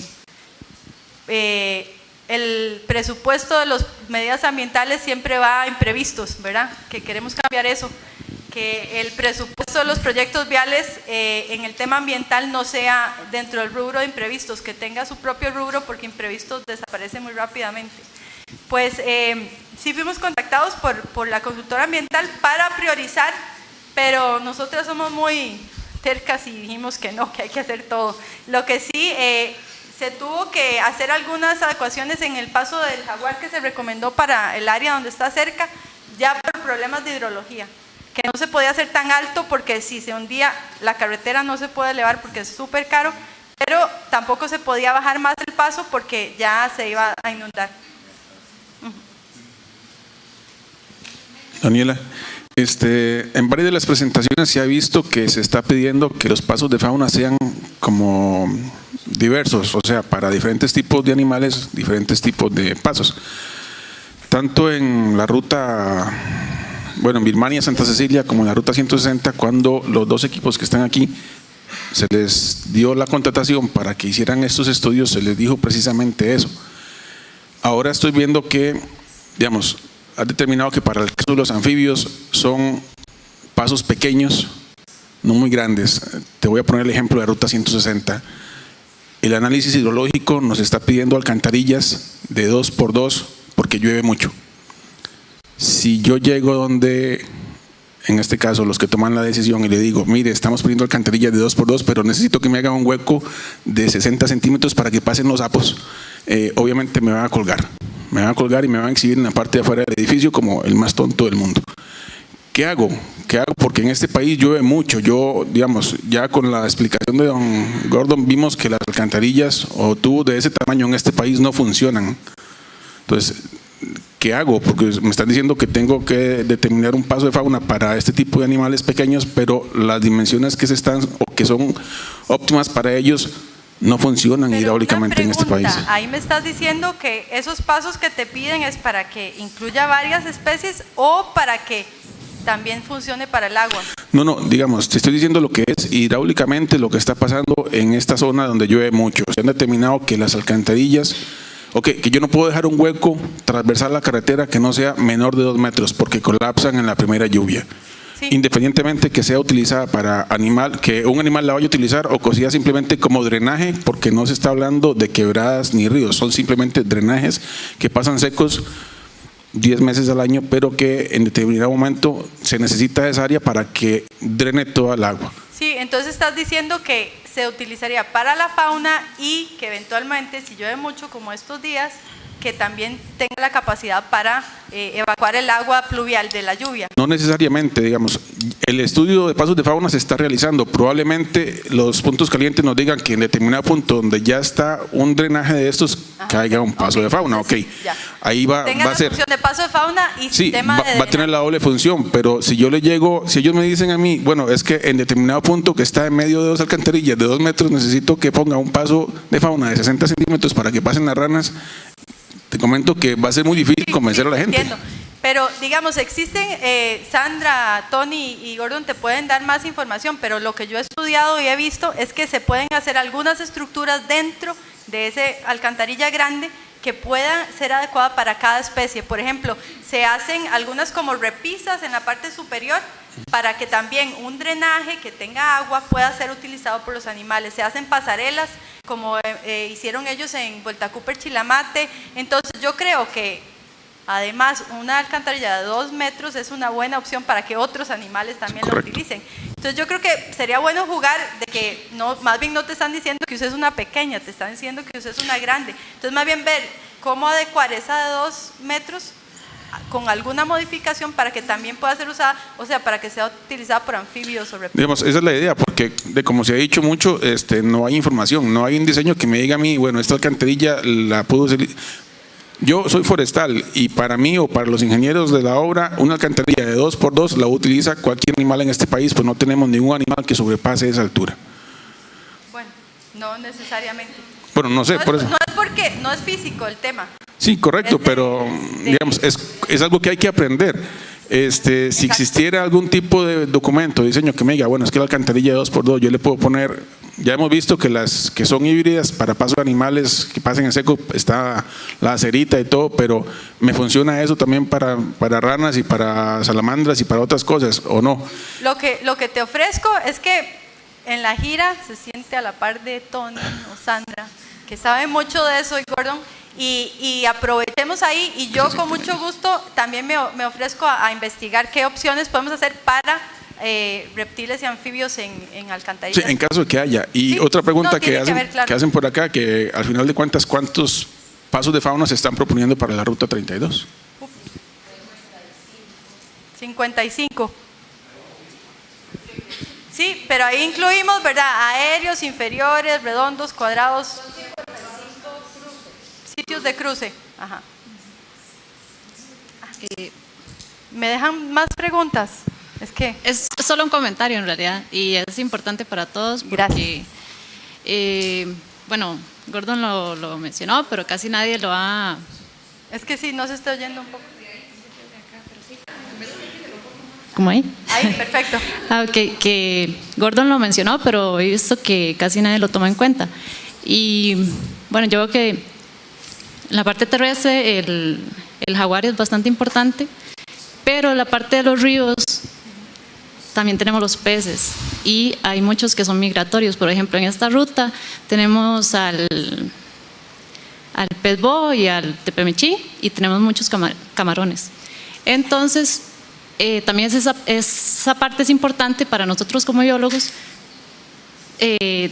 el presupuesto de las medidas ambientales siempre va a imprevistos, ¿verdad? Que queremos cambiar eso, que el presupuesto de los proyectos viales en el tema ambiental no sea dentro del rubro de imprevistos, que tenga su propio rubro, porque imprevistos desaparecen muy rápidamente. Pues sí fuimos contactados por la consultora ambiental para priorizar, pero nosotras somos muy tercas y dijimos que no, que hay que hacer todo. Lo que sí, se tuvo que hacer algunas adecuaciones en el paso del Jaguar que se recomendó para el área donde está cerca, ya por problemas de hidrología, que no se podía hacer tan alto porque si se hundía la carretera no se puede elevar porque es súper caro, pero tampoco se podía bajar más el paso porque ya se iba a inundar. Daniela, en varias de las presentaciones se ha visto que se está pidiendo que los pasos de fauna sean como diversos, o sea, para diferentes tipos de animales, diferentes tipos de pasos. Tanto en la ruta, bueno, en Birmania, Santa Cecilia, como en la ruta 160, cuando los dos equipos que están aquí se les dio la contratación para que hicieran estos estudios, se les dijo precisamente eso. Ahora estoy viendo que, digamos, ha determinado que para el caso de los anfibios son pasos pequeños, no muy grandes. Te voy a poner el ejemplo de la ruta 160. El análisis hidrológico nos está pidiendo alcantarillas de 2x2 porque llueve mucho. Si yo llego donde, en este caso, los que toman la decisión y le digo, mire, estamos pidiendo alcantarillas de 2x2, pero necesito que me hagan un hueco de 60 centímetros para que pasen los sapos, obviamente me van a colgar. Me van a colgar y me van a exhibir en la parte de afuera del edificio como el más tonto del mundo. ¿Qué hago? ¿Qué hago? Porque en este país llueve mucho. Yo, digamos, ya con la explicación de don Gordon vimos que las alcantarillas o tubos de ese tamaño en este país no funcionan. Entonces, ¿qué hago? Porque me están diciendo que tengo que determinar un paso de fauna para este tipo de animales pequeños, pero las dimensiones que se están o que son óptimas para ellos no funcionan pero hidráulicamente en este país. Ahí me estás diciendo que esos pasos que te piden es para que incluya varias especies o para que también funcione para el agua. No, digamos, te estoy diciendo lo que es hidráulicamente lo que está pasando en esta zona donde llueve mucho. Se han determinado que las alcantarillas, que yo no puedo dejar un hueco transversal a la carretera que no sea menor de 2 metros porque colapsan en la primera lluvia. Sí. Independientemente que sea utilizada para animal, que un animal la vaya a utilizar o que sea simplemente como drenaje, porque no se está hablando de quebradas ni ríos, son simplemente drenajes que pasan secos 10 meses al año, pero que en determinado momento se necesita esa área para que drene toda el agua. Sí, entonces estás diciendo que se utilizaría para la fauna y que eventualmente, si llueve mucho como estos días, que también tenga la capacidad para evacuar el agua pluvial de la lluvia. No necesariamente, digamos, el estudio de pasos de fauna se está realizando. Probablemente los puntos calientes nos digan que en determinado punto donde ya está un drenaje de estos, caiga un paso de fauna. Sí, ahí va a ser. Función de paso de fauna y sí, sistema va a tener la doble función, pero si yo le llego, si ellos me dicen a mí, bueno, es que en determinado punto que está en medio de 2 alcantarillas de 2 metros, necesito que ponga un paso de fauna de 60 centímetros para que pasen las ranas. Te comento que va a ser muy difícil convencer a la gente. Entiendo. Pero digamos, existen, Sandra, Tony y Gordon te pueden dar más información, pero lo que yo he estudiado y he visto es que se pueden hacer algunas estructuras dentro de ese alcantarilla grande que puedan ser adecuadas para cada especie. Por ejemplo, se hacen algunas como repisas en la parte superior para que también un drenaje que tenga agua pueda ser utilizado por los animales. Se hacen pasarelas como hicieron ellos en Vuelta Cooper Chilamate. Entonces yo creo que además una alcantarilla de 2 metros es una buena opción para que otros animales también lo utilicen. Entonces yo creo que sería bueno jugar de que no, más bien no te están diciendo que uses una pequeña, te están diciendo que uses una grande. Entonces más bien ver cómo adecuar esa de 2 metros con alguna modificación para que también pueda ser usada, o sea, para que sea utilizada por anfibios o reptiles. Digamos, esa es la idea, porque como se ha dicho mucho, no hay información, no hay un diseño que me diga a mí, bueno, esta alcantarilla la puedo usar. Yo soy forestal y para mí o para los ingenieros de la obra, una alcantarilla de 2x2 la utiliza cualquier animal en este país, pues no tenemos ningún animal que sobrepase esa altura. Bueno, no necesariamente. Bueno, no sé, no es, por eso. No es porque no es físico el tema. Sí, correcto, pero digamos, es algo que hay que aprender. Si existiera algún tipo de documento, diseño que me diga, bueno, es que la alcantarilla de 2x2, yo le puedo poner ya hemos visto que las que son híbridas para paso de animales que pasen en seco está la acerita y todo, pero ¿me funciona eso también para ranas y para salamandras y para otras cosas o no? Lo que te ofrezco es que en la gira se siente a la par de Tony o Sandra, que sabe mucho de eso, y Gordon, y aprovechemos ahí, y yo con mucho gusto también me ofrezco a investigar qué opciones podemos hacer para reptiles y anfibios en alcantarillas. Sí, en caso de que haya. Y Sí, otra pregunta no, que tiene hacen, que haber, claro. que hacen por acá, que al final de cuentas, ¿cuántos pasos de fauna se están proponiendo para la ruta 32? 55. Sí, pero ahí incluimos, ¿verdad? Aéreos, inferiores, redondos, cuadrados. Sitios de cruce. Ajá. ¿Me dejan más preguntas? Es que... Es solo un comentario en realidad y es importante para todos porque, bueno, Gordon lo mencionó, pero casi nadie lo ha... Es que sí, no se está oyendo un poco. ¿Cómo ahí? Ahí, perfecto. Ok, que Gordon lo mencionó, pero he visto que casi nadie lo toma en cuenta. Y bueno, yo veo que en la parte terrestre el jaguar es bastante importante, pero la parte de los ríos también tenemos los peces y hay muchos que son migratorios. Por ejemplo, en esta ruta tenemos al pez boho y al tepemichí y tenemos muchos camarones. Entonces, también esa parte es importante para nosotros como biólogos,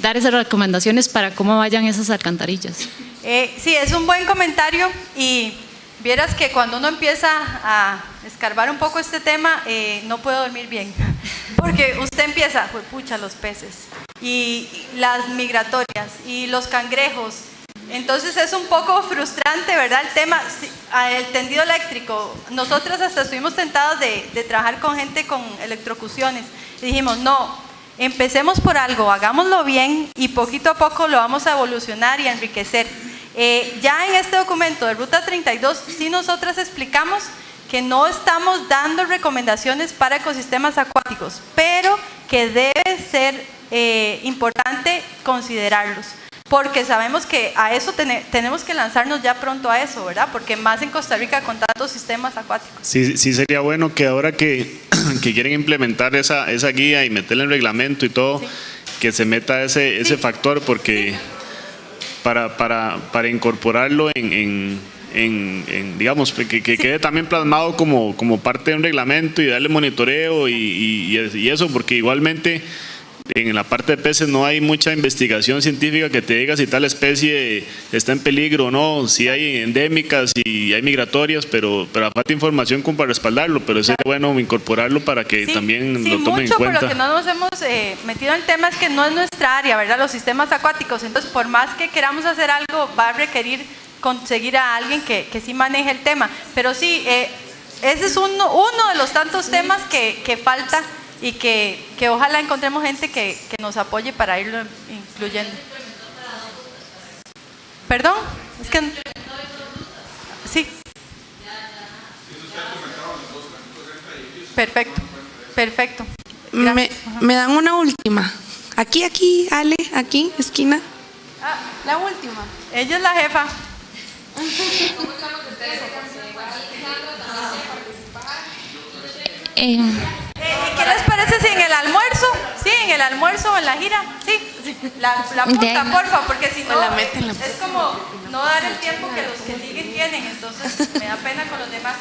dar esas recomendaciones para cómo vayan esas alcantarillas. Sí, es un buen comentario y vieras que cuando uno empieza a escarbar un poco este tema, no puede dormir bien, porque usted empieza, pues pucha, los peces y las migratorias y los cangrejos, entonces es un poco frustrante, ¿verdad? El tema, el tendido eléctrico, nosotros hasta estuvimos tentados de trabajar con gente con electrocuciones y dijimos, no, empecemos por algo, hagámoslo bien y poquito a poco lo vamos a evolucionar y a enriquecer. Ya en este documento de Ruta 32, sí nosotras explicamos que no estamos dando recomendaciones para ecosistemas acuáticos, pero que debe ser importante considerarlos, porque sabemos que a eso tenemos que lanzarnos ya pronto a eso, ¿verdad? Porque más en Costa Rica con tantos sistemas acuáticos. Sí, sí sería bueno que ahora que quieren implementar esa guía y meterle en reglamento y todo, sí, que se meta ese factor, porque para incorporarlo digamos, que quede también plasmado como parte de un reglamento y darle monitoreo y eso, porque igualmente en la parte de peces no hay mucha investigación científica que te diga si tal especie está en peligro o no, si hay endémicas y hay migratorias, pero falta información como para respaldarlo, pero sería bueno incorporarlo para que también lo tomen en cuenta. Pero lo que no nos hemos metido en el tema es que no es nuestra área, ¿verdad? Los sistemas acuáticos, entonces por más que queramos hacer algo, va a requerir conseguir a alguien que sí maneje el tema, pero sí, ese es uno de los tantos temas que falta y que ojalá encontremos gente que nos apoye para irlo incluyendo. ¿Perdón? Es que... Sí. Perfecto, perfecto. Me dan una última. Aquí, Ale, aquí, esquina. Ah, la última. Ella es la jefa. ¿Qué les parece si en el almuerzo? Sí, en el almuerzo o en la gira. Sí, la punta, porfa, porque si no es como no dar el tiempo que los que siguen tienen, entonces me da pena con los demás.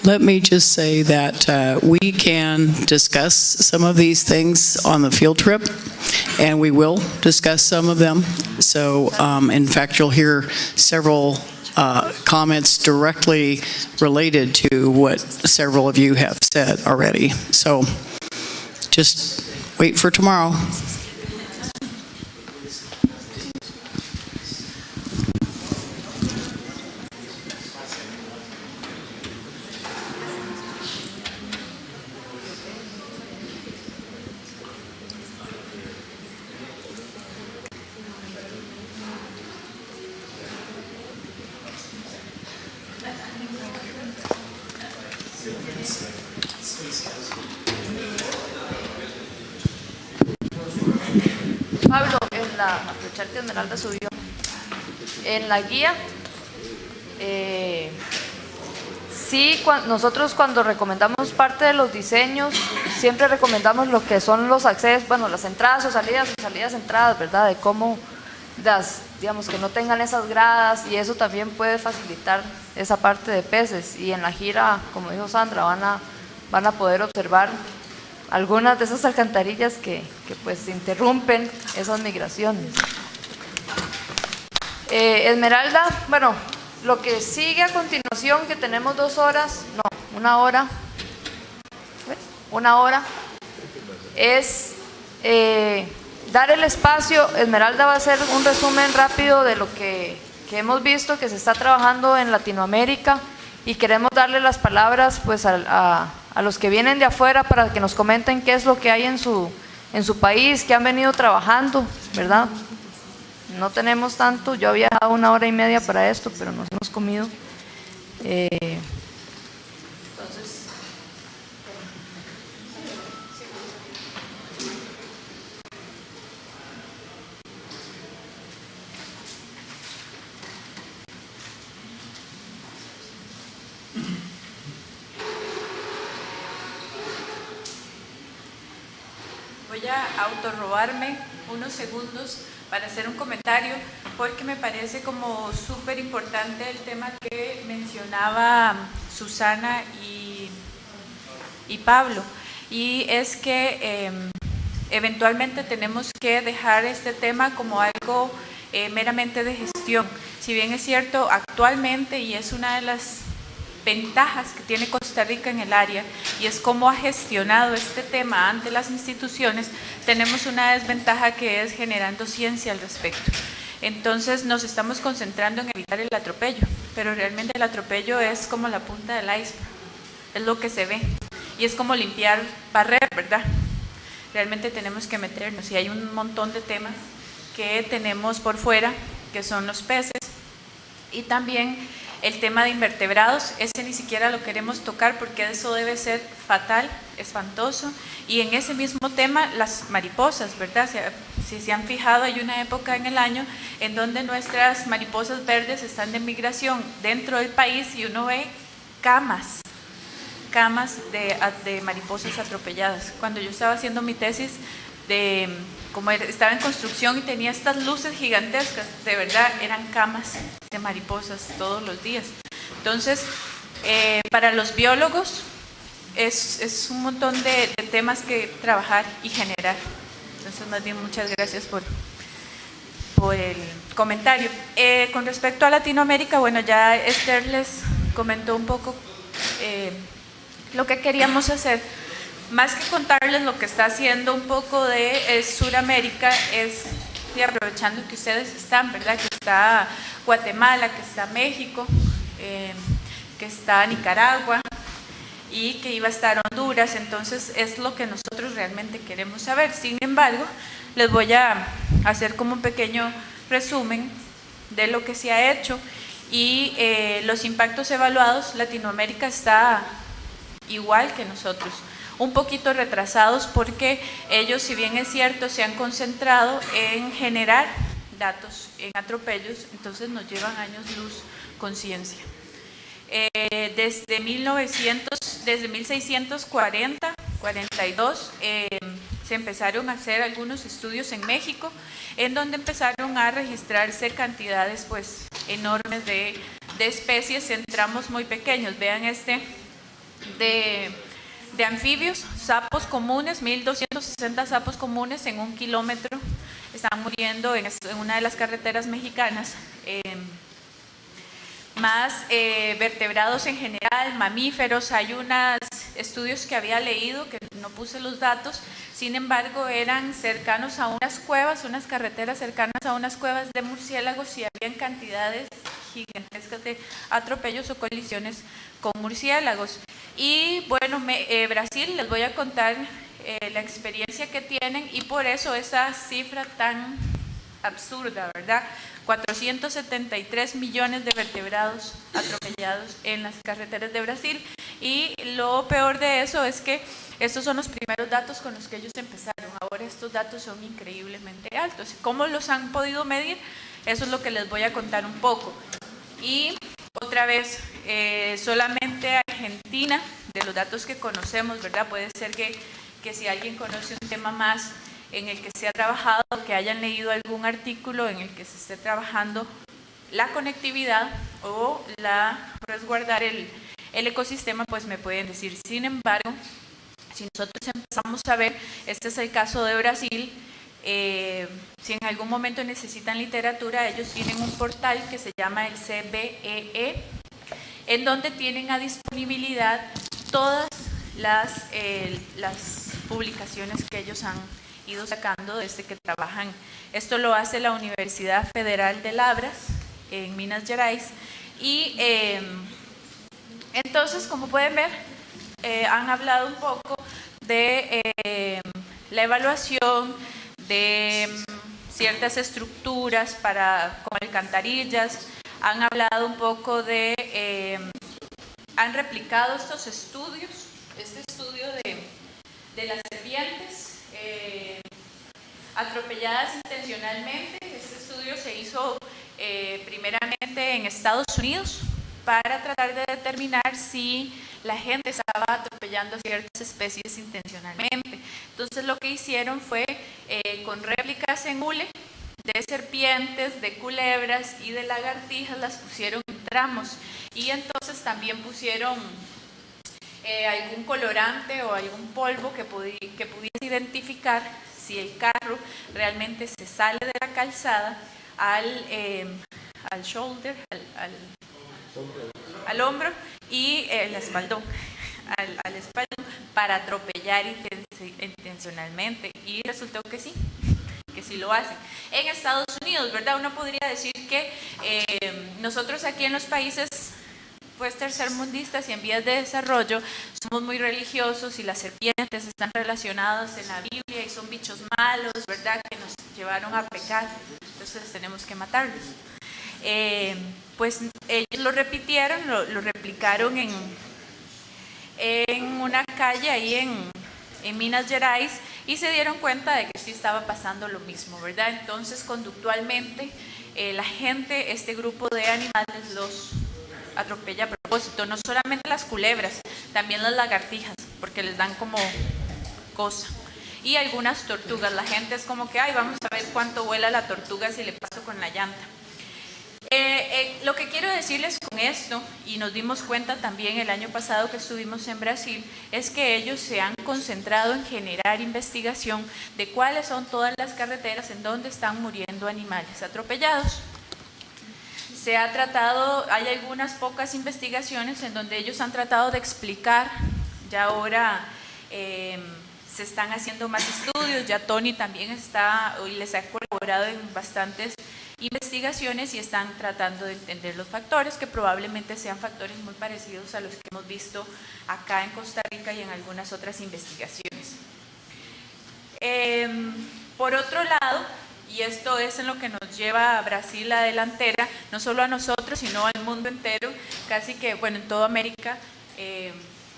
Let me just say that we can discuss some of these things on the field trip, and we will discuss some of them. So, in fact, you'll hear several comments directly related to what several of you have said already. So, just wait for tomorrow. aprovechar que Esmeralda subió. En la guía, sí, nosotros cuando recomendamos parte de los diseños, siempre recomendamos lo que son los accesos, bueno, las entradas o salidas, entradas, ¿verdad? De cómo, digamos, que no tengan esas gradas, y eso también puede facilitar esa parte de peces. Y en la gira, como dijo Sandra, van a poder observar algunas de esas alcantarillas que pues interrumpen esas migraciones. Esmeralda, bueno, lo que sigue a continuación, que tenemos 2 horas, no, 1 hora, es dar el espacio. Esmeralda va a hacer un resumen rápido de lo que hemos visto que se está trabajando en Latinoamérica, y queremos darle las palabras pues a los que vienen de afuera para que nos comenten qué es lo que hay en su país, que han venido trabajando, ¿verdad? No tenemos tanto, yo había dado 1 hora y media para esto, pero nos hemos comido. Entonces, voy a autorrobarme unos segundos para hacer un comentario, porque me parece como súper importante el tema que mencionaba Susana y Pablo, y es que eventualmente tenemos que dejar este tema como algo meramente de gestión. Si bien es cierto, actualmente, y es una de las ventajas que tiene Costa Rica en el área, y es cómo ha gestionado este tema ante las instituciones, tenemos una desventaja que es generando ciencia al respecto. Entonces nos estamos concentrando en evitar el atropello, pero realmente el atropello es como la punta del iceberg, es lo que se ve, y es como limpiar, barrer, ¿verdad? Realmente tenemos que meternos, y hay un montón de temas que tenemos por fuera, que son los peces, y también el tema de invertebrados. Ese ni siquiera lo queremos tocar porque eso debe ser fatal, espantoso. Y en ese mismo tema, las mariposas, ¿verdad? Si se han fijado, hay una época en el año en donde nuestras mariposas verdes están de migración dentro del país, y uno ve camas de mariposas atropelladas. Cuando yo estaba haciendo mi tesis, como estaba en construcción y tenía estas luces gigantescas, de verdad eran camas de mariposas todos los días. Entonces, para los biólogos es un montón de temas que trabajar y generar. Entonces, más bien, muchas gracias por el comentario. Con respecto a Latinoamérica, bueno, ya Esther les comentó un poco lo que queríamos hacer. Más que contarles lo que está haciendo un poco de Sudamérica, es, y aprovechando que ustedes están, ¿verdad? Que está Guatemala, que está México, que está Nicaragua, y que iba a estar Honduras. Entonces es lo que nosotros realmente queremos saber. Sin embargo, les voy a hacer como un pequeño resumen de lo que se ha hecho y los impactos evaluados. Latinoamérica está igual que nosotros, un poquito retrasados, porque ellos, si bien es cierto, se han concentrado en generar datos en atropellos, entonces nos llevan años luz con ciencia. Desde 1640, 42, se empezaron a hacer algunos estudios en México, en donde empezaron a registrarse cantidades pues enormes de especies en tramos muy pequeños. Vean este de anfibios, sapos comunes, 1.260 sapos comunes en 1 kilómetro están muriendo en una de las carreteras mexicanas. Más vertebrados en general, mamíferos. Hay unos estudios que había leído, que no puse los datos, sin embargo eran cercanos a unas cuevas, unas carreteras cercanas a unas cuevas de murciélagos, y habían cantidades gigantescas de atropellos o colisiones con murciélagos. Y bueno, Brasil, les voy a contar la experiencia que tienen, y por eso esa cifra tan absurda, ¿verdad? 473 millones de vertebrados atropellados en las carreteras de Brasil, Y lo peor de eso es que estos son los primeros datos con los que ellos empezaron. Ahora estos datos son increíblemente altos. ¿Cómo los han podido medir? Eso es lo que les voy a contar un poco. Y otra vez, solamente Argentina, de los datos que conocemos, ¿verdad? Puede ser que si alguien conoce un tema más en el que se ha trabajado, que hayan leído algún artículo en el que se esté trabajando la conectividad o resguardar el ecosistema, pues me pueden decir. Sin embargo, si nosotros empezamos a ver, este es el caso de Brasil, si en algún momento necesitan literatura, ellos tienen un portal que se llama el CBEE, en donde tienen a disponibilidad todas las publicaciones que ellos han ido sacando desde que trabajan. Esto lo hace la Universidad Federal de Lavras, en Minas Gerais, y entonces, como pueden ver, han hablado un poco de la evaluación de ciertas estructuras como alcantarillas, han hablado un poco han replicado estos estudios, este estudio de las serpientes atropelladas intencionalmente. Este estudio se hizo primeramente en Estados Unidos para tratar de determinar si la gente estaba atropellando ciertas especies intencionalmente. Entonces lo que hicieron fue con réplicas en hule de serpientes, de culebras y de lagartijas, las pusieron en tramos, y entonces también pusieron algún colorante o algún polvo que pudiese identificar si el carro realmente se sale de la calzada al shoulder, al hombro y el espaldón, al espaldón, para atropellar intencionalmente, y resultó que sí lo hacen. En Estados Unidos, ¿verdad? Uno podría decir que nosotros aquí en los países pues tercermundistas y en vías de desarrollo somos muy religiosos, y las serpientes están relacionadas en la Biblia y son bichos malos, ¿verdad? Que nos llevaron a pecar, entonces tenemos que matarlos. Pues ellos lo repitieron, lo replicaron en una calle ahí en Minas Gerais, y se dieron cuenta de que sí estaba pasando lo mismo, ¿verdad? Entonces, conductualmente, la gente, este grupo de animales los atropella a propósito, no solamente las culebras, también las lagartijas, porque les dan como cosa. Y algunas tortugas, la gente es como que, ay, vamos a ver cuánto vuela la tortuga si le paso con la llanta. Lo que quiero decirles con esto, y nos dimos cuenta también el año pasado que estuvimos en Brasil, es que ellos se han concentrado en generar investigación de cuáles son todas las carreteras en donde están muriendo animales atropellados. Se ha tratado, hay algunas pocas investigaciones en donde ellos han tratado de explicar, ya ahora se están haciendo más estudios, ya Tony también les ha colaborado en bastantes investigaciones, y están tratando de entender los factores, que probablemente sean factores muy parecidos a los que hemos visto acá en Costa Rica y en algunas otras investigaciones. Por otro lado, y esto es en lo que nos lleva a Brasil la delantera, no solo a nosotros, sino al mundo entero, casi que, bueno, en toda América,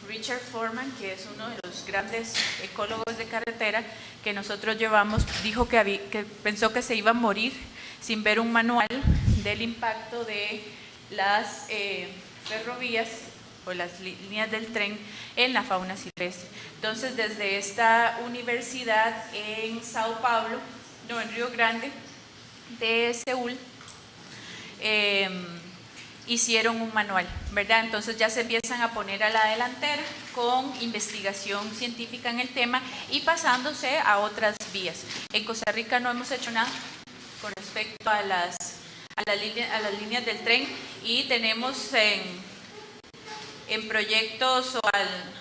Richard Foreman, que es uno de los grandes ecólogos de carretera que nosotros llevamos, dijo que pensó que se iba a morir sin ver un manual del impacto de las ferrovías o las líneas del tren en la fauna silvestre. Entonces, desde esta universidad en en Río Grande de Seúl, hicieron un manual, ¿verdad? Entonces ya se empiezan a poner a la delantera con investigación científica en el tema y pasándose a otras vías. En Costa Rica no hemos hecho nada con respecto a las líneas del tren, y tenemos en proyectos o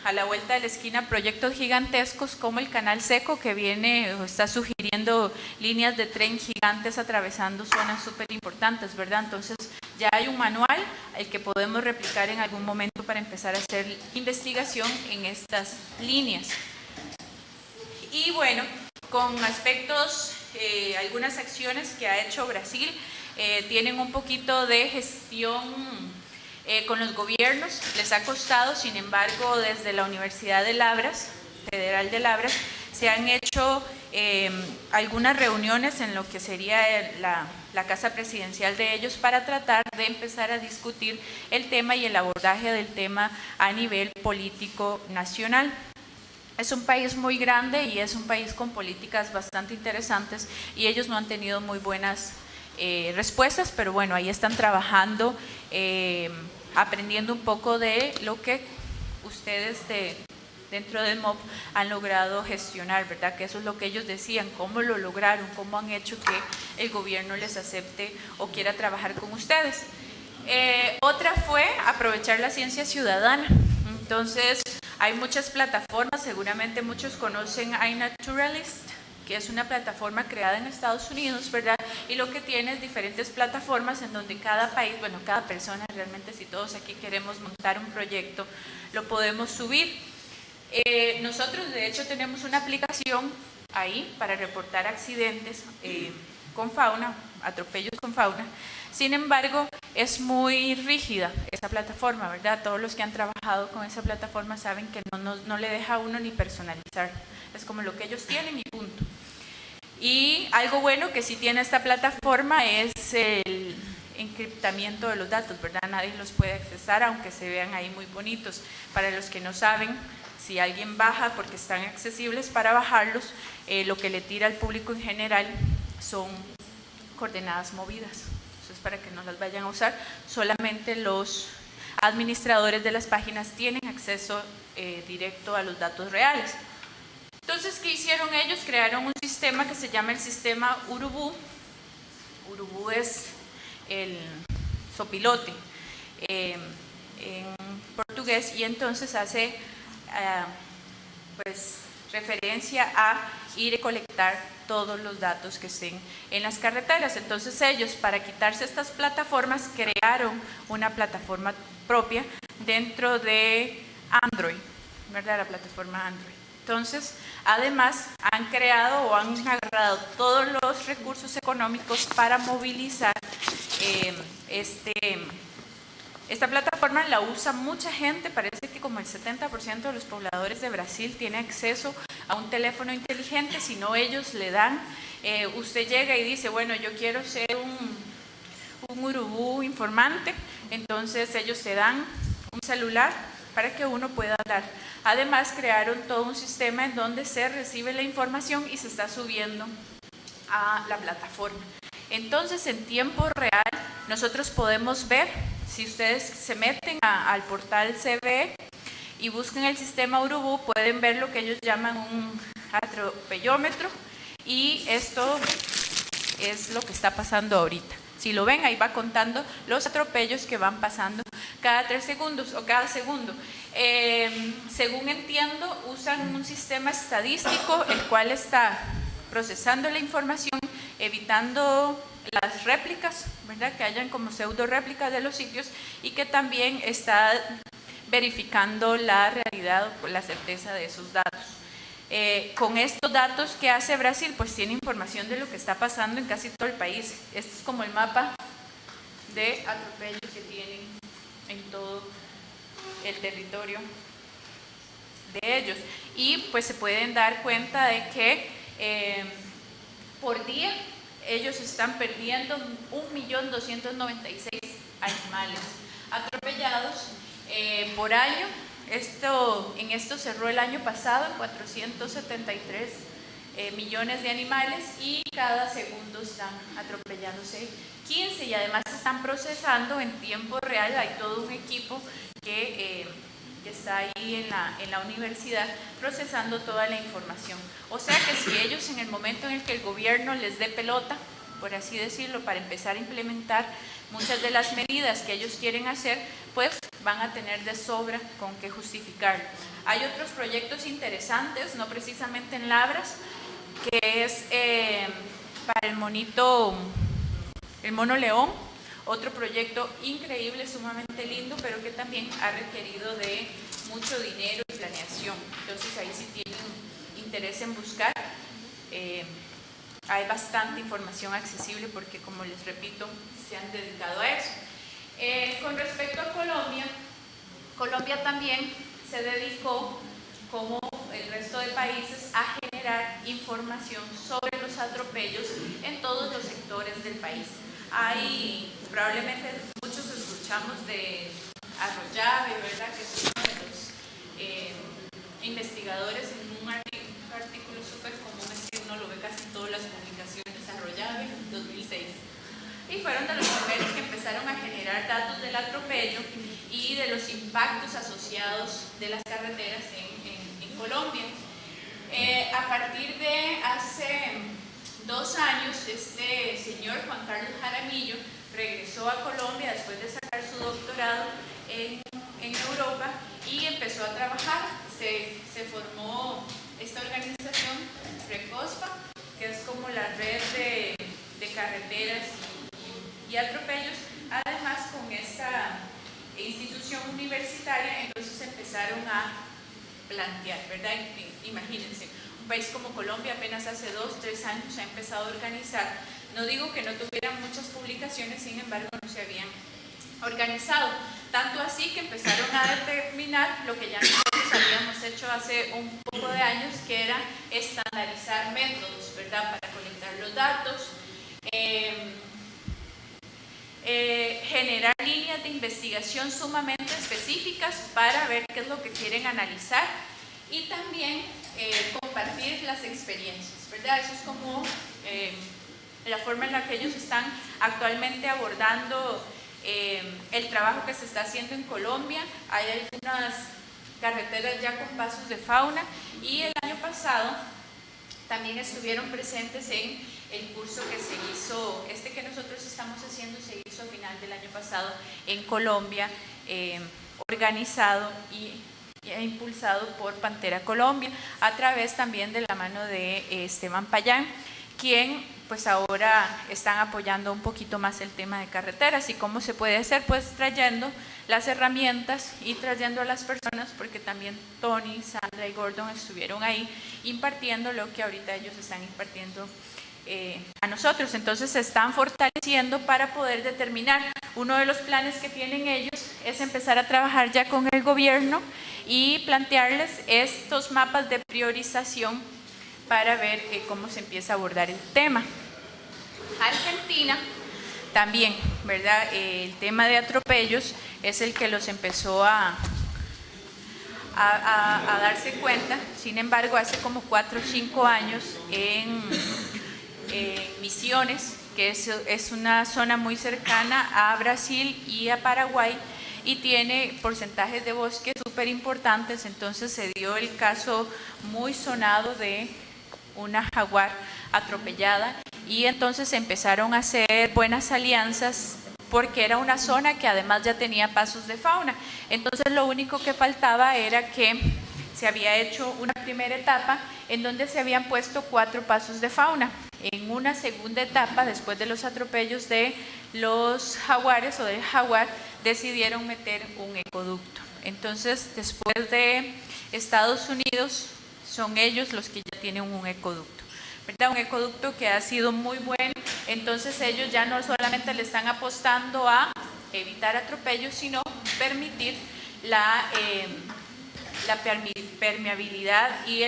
a la vuelta de la esquina proyectos gigantescos como el Canal Seco, que viene o está sugiriendo líneas de tren gigantes atravesando zonas súper importantes, ¿verdad? Entonces ya hay un manual el que podemos replicar en algún momento para empezar a hacer investigación en estas líneas. Y bueno, con aspectos, algunas acciones que ha hecho Brasil, tienen un poquito de gestión con los gobiernos. Les ha costado, sin embargo, desde la Universidad de Labras, Federal de Labras, se han hecho algunas reuniones en lo que sería la casa presidencial de ellos para tratar de empezar a discutir el tema y el abordaje del tema a nivel político nacional. Es un país muy grande y es un país con políticas bastante interesantes y ellos no han tenido muy buenas respuestas, pero bueno, ahí están trabajando, aprendiendo un poco de lo que ustedes dentro del MOP han logrado gestionar, ¿verdad? Que eso es lo que ellos decían, cómo lo lograron, cómo han hecho que el gobierno les acepte o quiera trabajar con ustedes. Otra fue aprovechar la ciencia ciudadana. Entonces, hay muchas plataformas, seguramente muchos conocen iNaturalist, que es una plataforma creada en Estados Unidos, ¿verdad? Y lo que tiene es diferentes plataformas en donde cada país, bueno, cada persona, realmente si todos aquí queremos montar un proyecto, lo podemos subir. Nosotros, de hecho, tenemos una aplicación ahí para reportar accidentes con fauna, atropellos con fauna. Sin embargo, es muy rígida esa plataforma, ¿verdad? Todos los que han trabajado con esa plataforma saben que no le deja a uno ni personalizar. Es como lo que ellos tienen y punto. Y algo bueno que sí tiene esta plataforma es el encriptamiento de los datos, ¿verdad? Nadie los puede accesar, aunque se vean ahí muy bonitos. Para los que no saben, si alguien baja, porque están accesibles para bajarlos, lo que le tira al público en general son coordenadas movidas. Eso es para que no las vayan a usar. Solamente los administradores de las páginas tienen acceso directo a los datos reales. Entonces, ¿qué hicieron ellos? Crearon un sistema que se llama el sistema Urubu. Urubu es el sopilote en portugués, y entonces hace pues referencia a ir a colectar todos los datos que estén en las carreteras. Entonces ellos, para quitarse estas plataformas, crearon una plataforma propia dentro de Android, ¿verdad? La plataforma Android. Entonces, además, han creado o han agarrado todos los recursos económicos para movilizar esta plataforma. La usa mucha gente, parece que como el 70% de los pobladores de Brasil tiene acceso a un teléfono inteligente. Si no, ellos le dan, usted llega y dice, bueno, yo quiero ser un urubú informante, entonces ellos te dan un celular para que uno pueda hablar. Además, crearon todo un sistema en donde se recibe la información y se está subiendo a la plataforma. Entonces, en tiempo real, nosotros podemos ver, si ustedes se meten al portal CVE y buscan el sistema Urubu, pueden ver lo que ellos llaman un atropellómetro, y esto es lo que está pasando ahorita. Si lo ven, ahí va contando los atropellos que van pasando cada 3 segundos o cada segundo. Según entiendo, usan un sistema estadístico, el cual está procesando la información, evitando las réplicas, ¿verdad? Que hayan como pseudo réplicas de los sitios, y que también está verificando la realidad o la certeza de esos datos. Con estos datos que hace Brasil, pues tiene información de lo que está pasando en casi todo el país. Este es como el mapa de atropellos que tienen en todo el territorio de ellos. Y pues se pueden dar cuenta de que por día ellos están perdiendo 1.296.000 animales atropellados por año. En esto cerró el año pasado en 473 millones de animales, y cada segundo están atropellándose 15, y además están procesando en tiempo real. Hay todo un equipo que está ahí en la universidad procesando toda la información. O sea que si ellos, en el momento en el que el gobierno les dé pelota, por así decirlo, para empezar a implementar muchas de las medidas que ellos quieren hacer, pues van a tener de sobra con qué justificarlo. Hay otros proyectos interesantes, no precisamente en Labras, que es para el mono león, otro proyecto increíble, sumamente lindo, pero que también ha requerido de mucho dinero y planeación. Entonces ahí sí tienen interés en buscar, hay bastante información accesible, porque, como les repito, se han dedicado a eso. Con respecto a Colombia, Colombia también se dedicó, como el resto de países, a generar información sobre los atropellos en todos los sectores del país. Hay, probablemente muchos escuchamos de Arroyave, ¿verdad?, que es uno de los investigadores en un artículo súper común, es que uno lo ve casi en todas las publicaciones, Arroyave, 2006. Y fueron de los primeros que empezaron a generar datos del atropello y de los impactos asociados de las carreteras en Colombia. A partir de hace 2 años, este señor Juan Carlos Jaramillo regresó a Colombia después de sacar su doctorado en Europa y empezó a trabajar. Se formó esta organización, RECOSPA, que es como la red de carreteras y atropellos. Además, con esta institución universitaria, entonces empezaron a plantear, ¿verdad? Imagínense, un país como Colombia apenas hace 2, 3 años se ha empezado a organizar. No digo que no tuvieran muchas publicaciones, sin embargo no se habían organizado. Tanto así que empezaron a determinar lo que ya nosotros habíamos hecho hace un poco de años, que era estandarizar métodos, ¿verdad?, para colectar los datos, generar líneas de investigación sumamente específicas para ver qué es lo que quieren analizar y también compartir las experiencias, ¿verdad? Eso es como la forma en la que ellos están actualmente abordando el trabajo que se está haciendo en Colombia. Hay algunas carreteras ya con pasos de fauna y el año pasado también estuvieron presentes en el curso que se hizo, que nosotros estamos haciendo, se hizo a final del año pasado en Colombia, organizado e impulsado por Pantera Colombia, a través también de la mano de Esteban Payán, quien pues ahora están apoyando un poquito más el tema de carreteras. ¿Y cómo se puede hacer? Pues trayendo las herramientas y trayendo a las personas, porque también Tony, Sandra y Gordon estuvieron ahí impartiendo lo que ahorita ellos están impartiendo a nosotros. Entonces se están fortaleciendo para poder determinar. Uno de los planes que tienen ellos es empezar a trabajar ya con el gobierno y plantearles estos mapas de priorización para ver cómo se empieza a abordar el tema. Argentina también, ¿verdad? El tema de atropellos es el que los empezó a darse cuenta. Sin embargo, hace como 4 o 5 años en Misiones, que es una zona muy cercana a Brasil y a Paraguay, y tiene porcentajes de bosque súper importantes. Entonces se dio el caso muy sonado de una jaguar atropellada y entonces empezaron a hacer buenas alianzas porque era una zona que además ya tenía pasos de fauna. Entonces lo único que faltaba era que se había hecho una primera etapa en donde se habían puesto 4 pasos de fauna. En una segunda etapa, después de los atropellos de los jaguares o del jaguar, decidieron meter un ecoducto. Entonces, después de Estados Unidos, son ellos los que ya tienen un ecoducto, ¿verdad? Un ecoducto que ha sido muy bueno. Entonces ellos ya no solamente le están apostando a evitar atropellos, sino permitir la permeabilidad y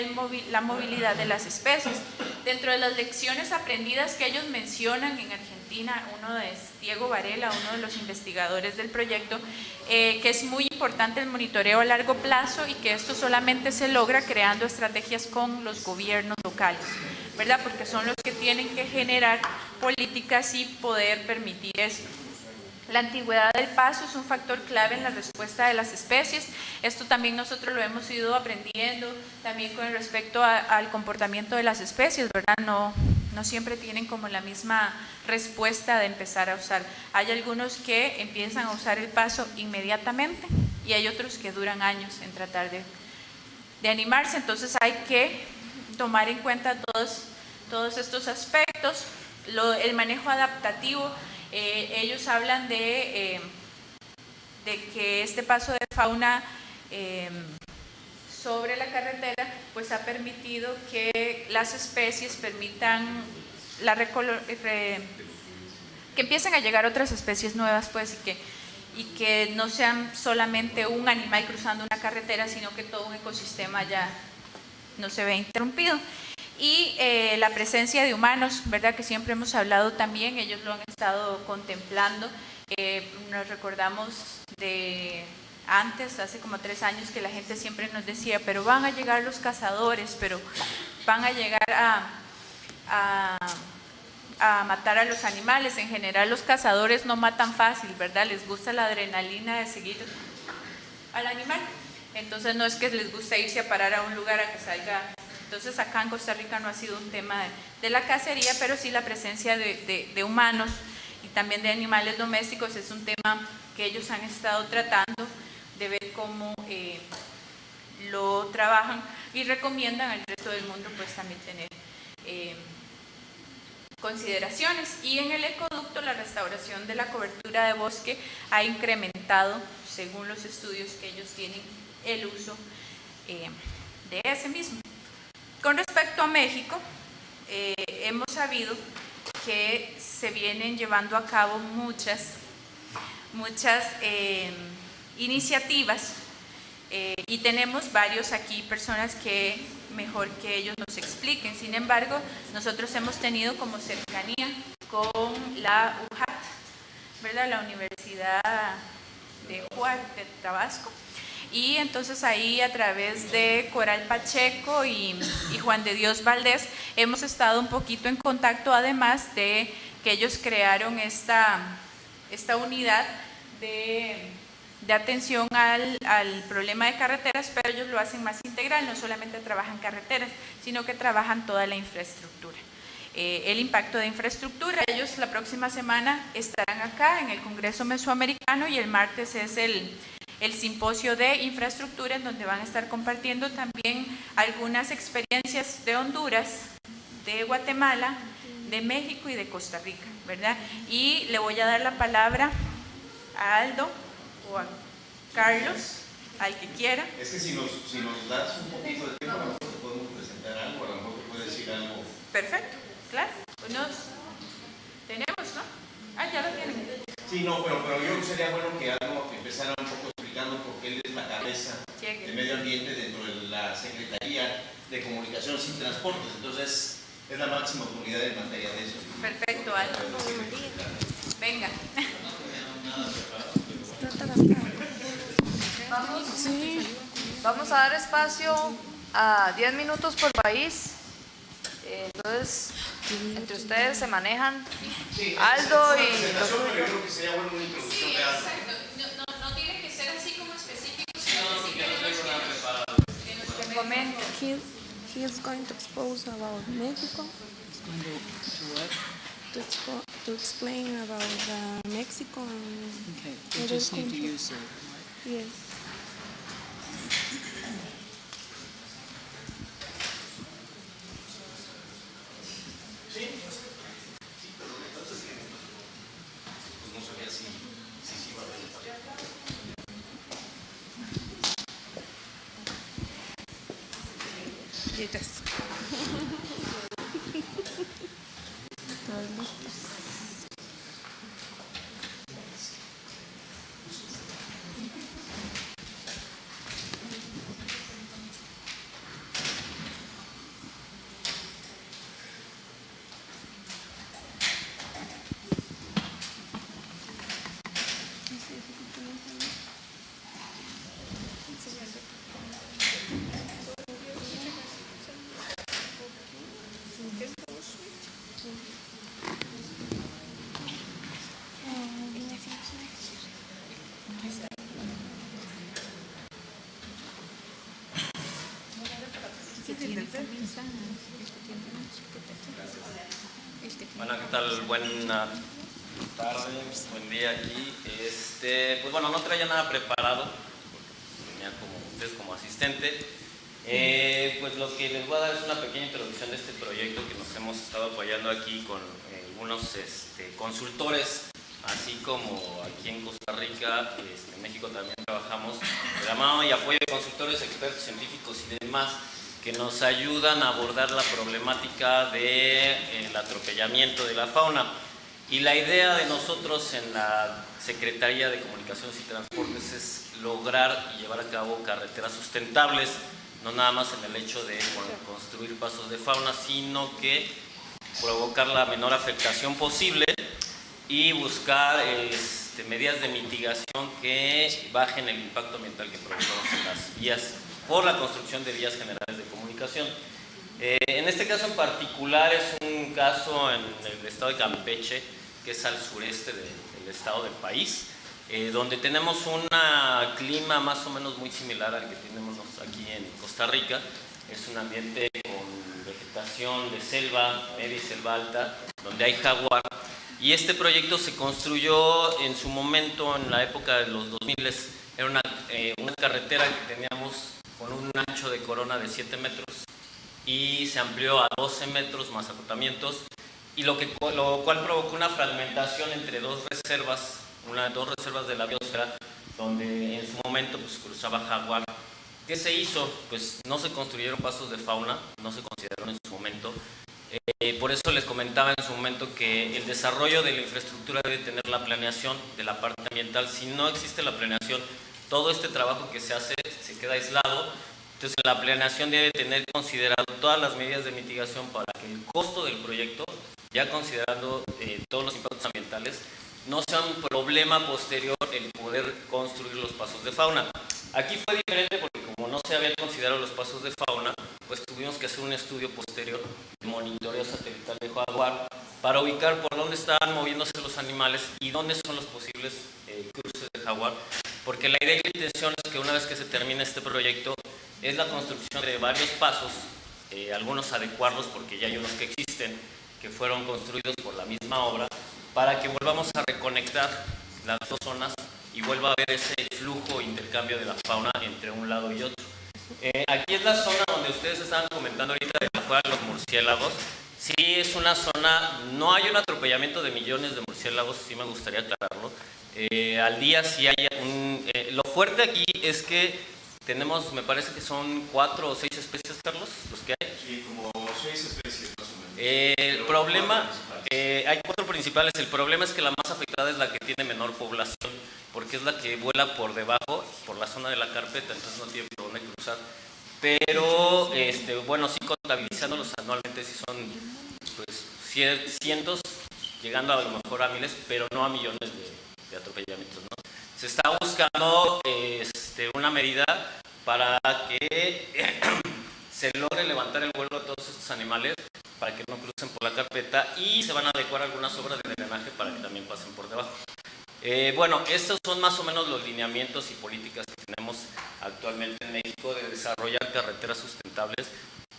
la movilidad de las especies. Dentro de las lecciones aprendidas que ellos mencionan en Argentina, uno es Diego Varela, uno de los investigadores del proyecto, que es muy importante el monitoreo a largo plazo y que esto solamente se logra creando estrategias con los gobiernos locales, ¿verdad? Porque son los que tienen que generar políticas y poder permitir eso. La antigüedad del paso es un factor clave en la respuesta de las especies. Esto también nosotros lo hemos ido aprendiendo también con respecto al comportamiento de las especies, ¿verdad? No siempre tienen como la misma respuesta de empezar a usar. Hay algunos que empiezan a usar el paso inmediatamente y hay otros que duran años en tratar de animarse. Entonces hay que tomar en cuenta todos estos aspectos. El manejo adaptativo. Ellos hablan de que este paso de fauna sobre la carretera pues ha permitido que las especies permitan que empiecen a llegar otras especies nuevas, pues, y y que no sean solamente un animal cruzando una carretera, sino que todo un ecosistema ya no se ve interrumpido. Y la presencia de humanos, ¿verdad? Que siempre hemos hablado también, ellos lo han estado contemplando. Nos recordamos de antes, hace como 3 años, que la gente siempre nos decía, pero van a llegar los cazadores, pero van a llegar a matar a los animales. En general los cazadores no matan fácil, ¿verdad? Les gusta la adrenalina de seguir al animal. Entonces no es que les guste irse a parar a un lugar a que salga. Entonces acá en Costa Rica no ha sido un tema de la cacería, pero sí la presencia de humanos y también de animales domésticos es un tema que ellos han estado tratando de ver cómo lo trabajan y recomiendan al resto del mundo pues también tener consideraciones. Y en el ecoducto la restauración de la cobertura de bosque ha incrementado, según los estudios que ellos tienen, el uso de ese mismo. Con respecto a México, hemos sabido que se vienen llevando a cabo muchas iniciativas y tenemos varios aquí, personas que mejor que ellos nos expliquen. Sin embargo, nosotros hemos tenido como cercanía con la UJAT, ¿verdad? La Universidad de Tabasco. Y entonces ahí a través de Coral Pacheco y Juan de Dios Valdés hemos estado un poquito en contacto, además de que ellos crearon esta unidad de atención al problema de carreteras, pero ellos lo hacen más integral, no solamente trabajan carreteras, sino que trabajan toda la infraestructura. El impacto de infraestructura, ellos la próxima semana estarán acá en el Congreso Mesoamericano y el martes es el simposio de infraestructura, en donde van a estar compartiendo también algunas experiencias de Honduras, de Guatemala, de México y de Costa Rica, ¿verdad? Y le voy a dar la palabra a Aldo o a Carlos, al que quiera. Es que si nos das un poquito de tiempo, nosotros podemos presentar algo, a lo mejor te puedes decir algo. Perfecto, claro. Tenemos, ¿no? Ah, ya lo tienen. Sí, no, pero yo creo que sería bueno que algo que empezara un poco explicando por qué él es la cabeza de medio ambiente dentro de la Secretaría de Comunicaciones y Transportes. Entonces, es la máxima autoridad en materia de eso. Perfecto, Aldo. Venga. Vamos a dar espacio a 10 minutos por país. Entonces, entre ustedes se manejan Aldo y los suyos. Yo creo que sería bueno una introducción de Aldo. No tiene que ser así como específico, sino que me comenten. He is going to expose about Mexico. To explain about Mexico and Okay, we just need to use the yes. Pues no sabía si iba a ver. Yes. Bueno, ¿qué tal? Buena tarde, buen día aquí. Pues bueno, no traía nada preparado, porque venía como ustedes como asistente. Pues lo que les voy a dar es una pequeña introducción de este proyecto que nos hemos estado apoyando aquí con algunos consultores, así como aquí en Costa Rica, en México también trabajamos de la mano y apoyo de consultores, expertos científicos y demás, que nos ayudan a abordar la problemática del atropellamiento de la fauna. Y la idea de nosotros en la Secretaría de Comunicaciones y Transportes es lograr y llevar a cabo carreteras sustentables, no nada más en el hecho de construir pasos de fauna, sino que provocar la menor afectación posible y buscar medidas de mitigación que bajen el impacto ambiental que provocamos en las vías por la construcción de vías generales de comunicación. En este caso en particular es un caso en el estado de Campeche, que es al sureste del estado del país, donde tenemos un clima más o menos muy similar al que tenemos aquí en Costa Rica. Es un ambiente con vegetación de selva, media y selva alta, donde hay jaguar. Y este proyecto se construyó en su momento, en la época de los 2000, era una carretera que teníamos con un ancho de corona de 7 metros y se amplió a 12 metros más acotamientos, y lo cual provocó una fragmentación entre dos reservas de la biosfera, donde en su momento pues, cruzaba jaguar. ¿Qué se hizo? Pues no se construyeron pasos de fauna, no se consideraron en su momento. Por eso les comentaba en su momento que el desarrollo de la infraestructura debe tener la planeación de la parte ambiental. Si no existe la planeación, todo este trabajo que se hace se queda aislado. Entonces la planeación debe tener considerado todas las medidas de mitigación para que el costo del proyecto, ya considerando todos los impactos ambientales, no sea un problema posterior el poder construir los pasos de fauna. Aquí fue diferente porque como no se habían considerado los pasos de fauna, pues tuvimos que hacer un estudio posterior de monitoreo satelital de jaguar para ubicar por dónde estaban moviéndose los animales y dónde son los posibles cruces de jaguar, porque la idea y la intención es que una vez que se termine este proyecto es la construcción de varios pasos, algunos adecuarlos porque ya hay unos que existen, que fueron construidos por la misma obra, para que volvamos a reconectar las dos zonas y vuelva a haber ese flujo e intercambio de la fauna entre un lado y otro. Aquí es la zona donde ustedes estaban comentando ahorita de la cueva de los murciélagos. Sí, es una zona, no hay un atropellamiento de millones de murciélagos, sí me gustaría aclararlo. Al día sí hay lo fuerte aquí es que tenemos, me parece que son 4 o 6 especies, Carlos, los que hay. Sí, como 6 especies más o menos. El problema, hay 4 principales. El problema es que la más afectada es la que tiene menor población, porque es la que vuela por debajo, por la zona de la carpeta, entonces no tiene por dónde cruzar. Pero, bueno, sí contabilizándolos anualmente, sí son pues, cientos, llegando a lo mejor a miles, pero no a millones de atropellamientos, ¿no? Se está buscando una medida para que se logre levantar el vuelo a todos estos animales para que no crucen por la carpeta, y se van a adecuar algunas obras de drenaje para que también pasen por debajo. Bueno, estos son más o menos los lineamientos y políticas que tenemos actualmente en México de desarrollar carreteras sustentables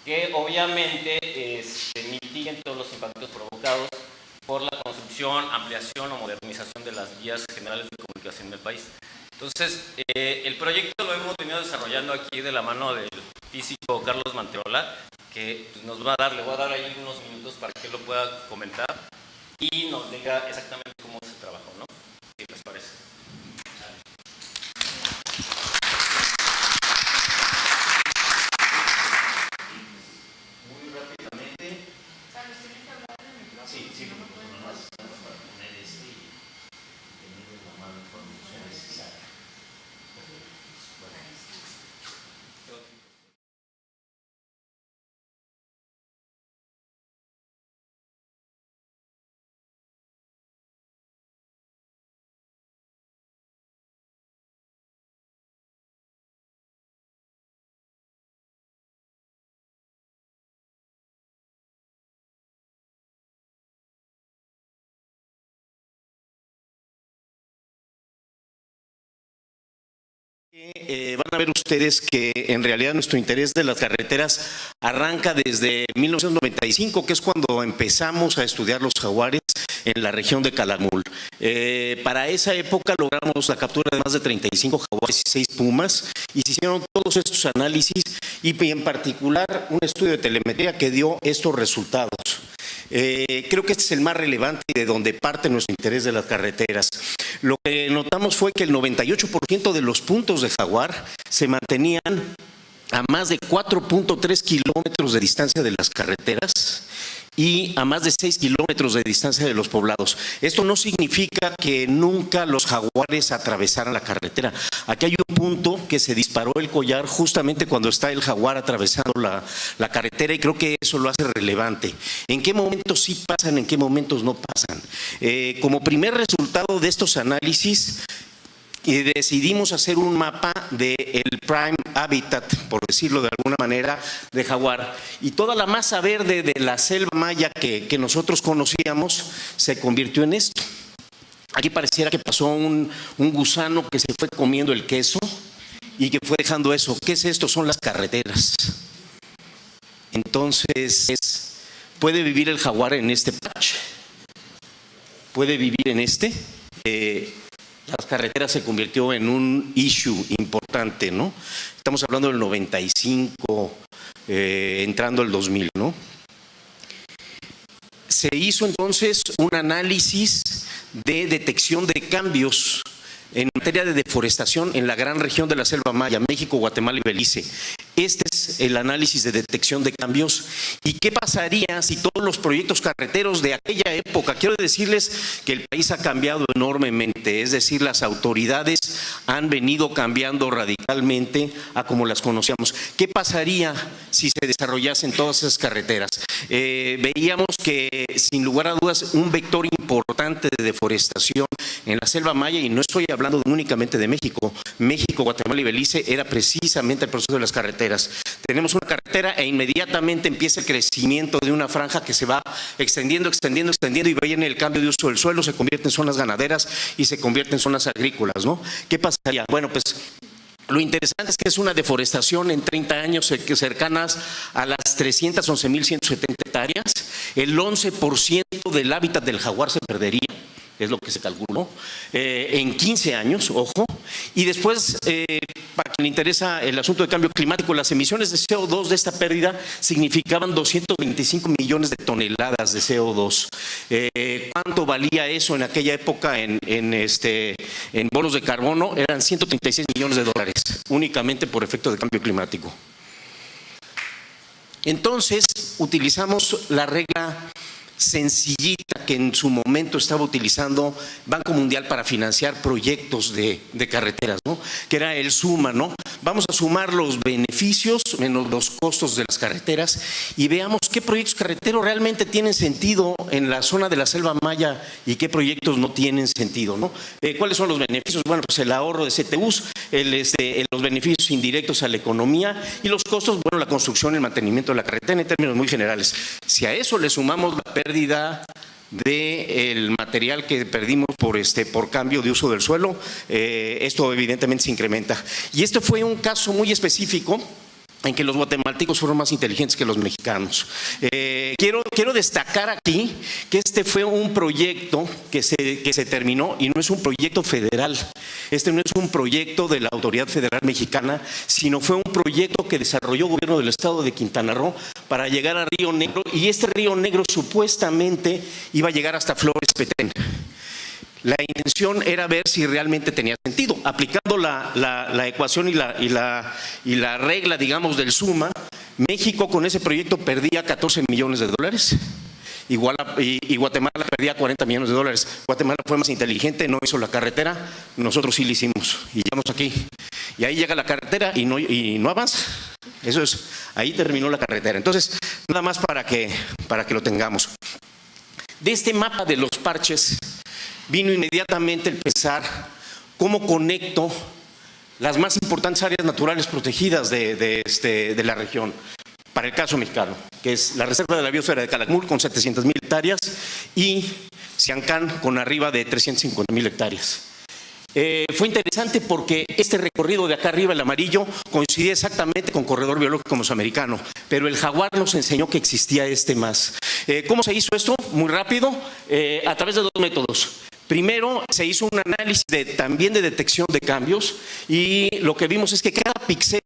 que obviamente mitiguen todos los impactos provocados por la construcción, ampliación o modernización de las vías generales de comunicación del país. Entonces, el proyecto lo hemos venido desarrollando aquí de la mano del físico Carlos Manterola, que nos va a dar, le voy a dar ahí unos minutos para que él lo pueda comentar y nos diga exactamente cómo se trabajó, ¿no? ¿Qué les parece? Muy rápidamente. Sí, sí, nomás estamos para poner y tener la mano información necesaria. Van a ver ustedes que en realidad nuestro interés de las carreteras arranca desde 1995, que es cuando empezamos a estudiar los jaguares en la región de Calakmul. Para esa época logramos la captura de más de 35 jaguares y 6 pumas, y se hicieron todos estos análisis y en particular un estudio de telemetría que dio estos resultados. Creo que este es el más relevante y de donde parte nuestro interés de las carreteras. Lo que notamos fue que el 98% de los puntos de jaguar se mantenían a más de 4.3 kilómetros de distancia de las carreteras, y a más de 6 kilómetros de distancia de los poblados. Esto no significa que nunca los jaguares atravesaran la carretera. Aquí hay un punto que se disparó el collar justamente cuando está el jaguar atravesando la carretera, y creo que eso lo hace relevante. ¿En qué momentos sí pasan, en qué momentos no pasan? Como primer resultado de estos análisis, decidimos hacer un mapa del prime habitat, por decirlo de alguna manera, de jaguar. Y toda la masa verde de la selva maya que nosotros conocíamos se convirtió en esto. Aquí pareciera que pasó un gusano que se fue comiendo el queso y que fue dejando eso. ¿Qué es esto? Son las carreteras. Entonces, ¿puede vivir el jaguar en este patch? ¿Puede vivir en este? Las carreteras se convirtió en un issue importante, ¿no? Estamos hablando del 95, entrando el 2000, ¿no? Se hizo entonces un análisis de detección de cambios en materia de deforestación en la gran región de la selva maya, México, Guatemala y Belice. Este es el análisis de detección de cambios. ¿Y qué pasaría si todos los proyectos carreteros de aquella época? Quiero decirles que el país ha cambiado enormemente, es decir, las autoridades han venido cambiando radicalmente a como las conocíamos. ¿Qué pasaría si se desarrollasen todas esas carreteras? Veíamos que, sin lugar a dudas, un vector importante de deforestación en la selva maya, y no estoy hablando únicamente de México, Guatemala y Belice, era precisamente el proceso de las carreteras. Tenemos una carretera e inmediatamente empieza el crecimiento de una franja que se va extendiendo y viene el cambio de uso del suelo, se convierte en zonas ganaderas y se convierte en zonas agrícolas, ¿no? ¿Qué pasaría? Bueno, pues lo interesante es que es una deforestación en 30 años cercanas a las 311.170 hectáreas. El 11% del hábitat del jaguar se perdería, es lo que se calculó, en 15 años, ojo. Y después, para quien le interesa el asunto de cambio climático, las emisiones de CO2 de esta pérdida significaban 225 millones de toneladas de CO2. ¿Cuánto valía eso en aquella época en bonos de carbono? Eran 136 millones de dólares, únicamente por efecto de cambio climático. Entonces, utilizamos la regla sencillita que en su momento estaba utilizando Banco Mundial para financiar proyectos de carreteras, ¿no? Que era el suma, ¿no? Vamos a sumar los beneficios menos los costos de las carreteras y veamos qué proyectos carreteros realmente tienen sentido en la zona de la selva maya y qué proyectos no tienen sentido, ¿no? ¿Cuáles son los beneficios? Bueno, pues el ahorro de CTUs, los beneficios indirectos a la economía, y los costos, bueno, la construcción y el mantenimiento de la carretera en términos muy generales. Si a eso le sumamos la pérdida del material que perdimos por cambio de uso del suelo, esto evidentemente se incrementa. Y este fue un caso muy específico en que los guatemaltecos fueron más inteligentes que los mexicanos. Quiero destacar aquí que este fue un proyecto que se terminó y no es un proyecto federal. Este no es un proyecto de la Autoridad Federal Mexicana, sino fue un proyecto que desarrolló el gobierno del estado de Quintana Roo para llegar a Río Negro, y este Río Negro supuestamente iba a llegar hasta Flores Petén. La intención era ver si realmente tenía sentido. Aplicando la ecuación y la regla, digamos, del suma, México con ese proyecto perdía 14 millones de dólares y Guatemala perdía 40 millones de dólares. Guatemala fue más inteligente, no hizo la carretera, nosotros sí la hicimos y llegamos aquí. Y ahí llega la carretera y no avanza. Eso es, ahí terminó la carretera. Entonces, nada más para que lo tengamos. De este mapa de los parches vino inmediatamente el pensar cómo conecto las más importantes áreas naturales protegidas de la región, para el caso mexicano, que es la Reserva de la Biosfera de Calakmul con 700,000 hectáreas y Siancán con arriba de 350,000 hectáreas. Fue interesante porque este recorrido de acá arriba, el amarillo, coincidía exactamente con Corredor Biológico Mesoamericano, pero el jaguar nos enseñó que existía más. ¿Cómo se hizo esto? Muy rápido, a través de dos métodos. Primero, se hizo un análisis también de detección de cambios, y lo que vimos es que cada píxel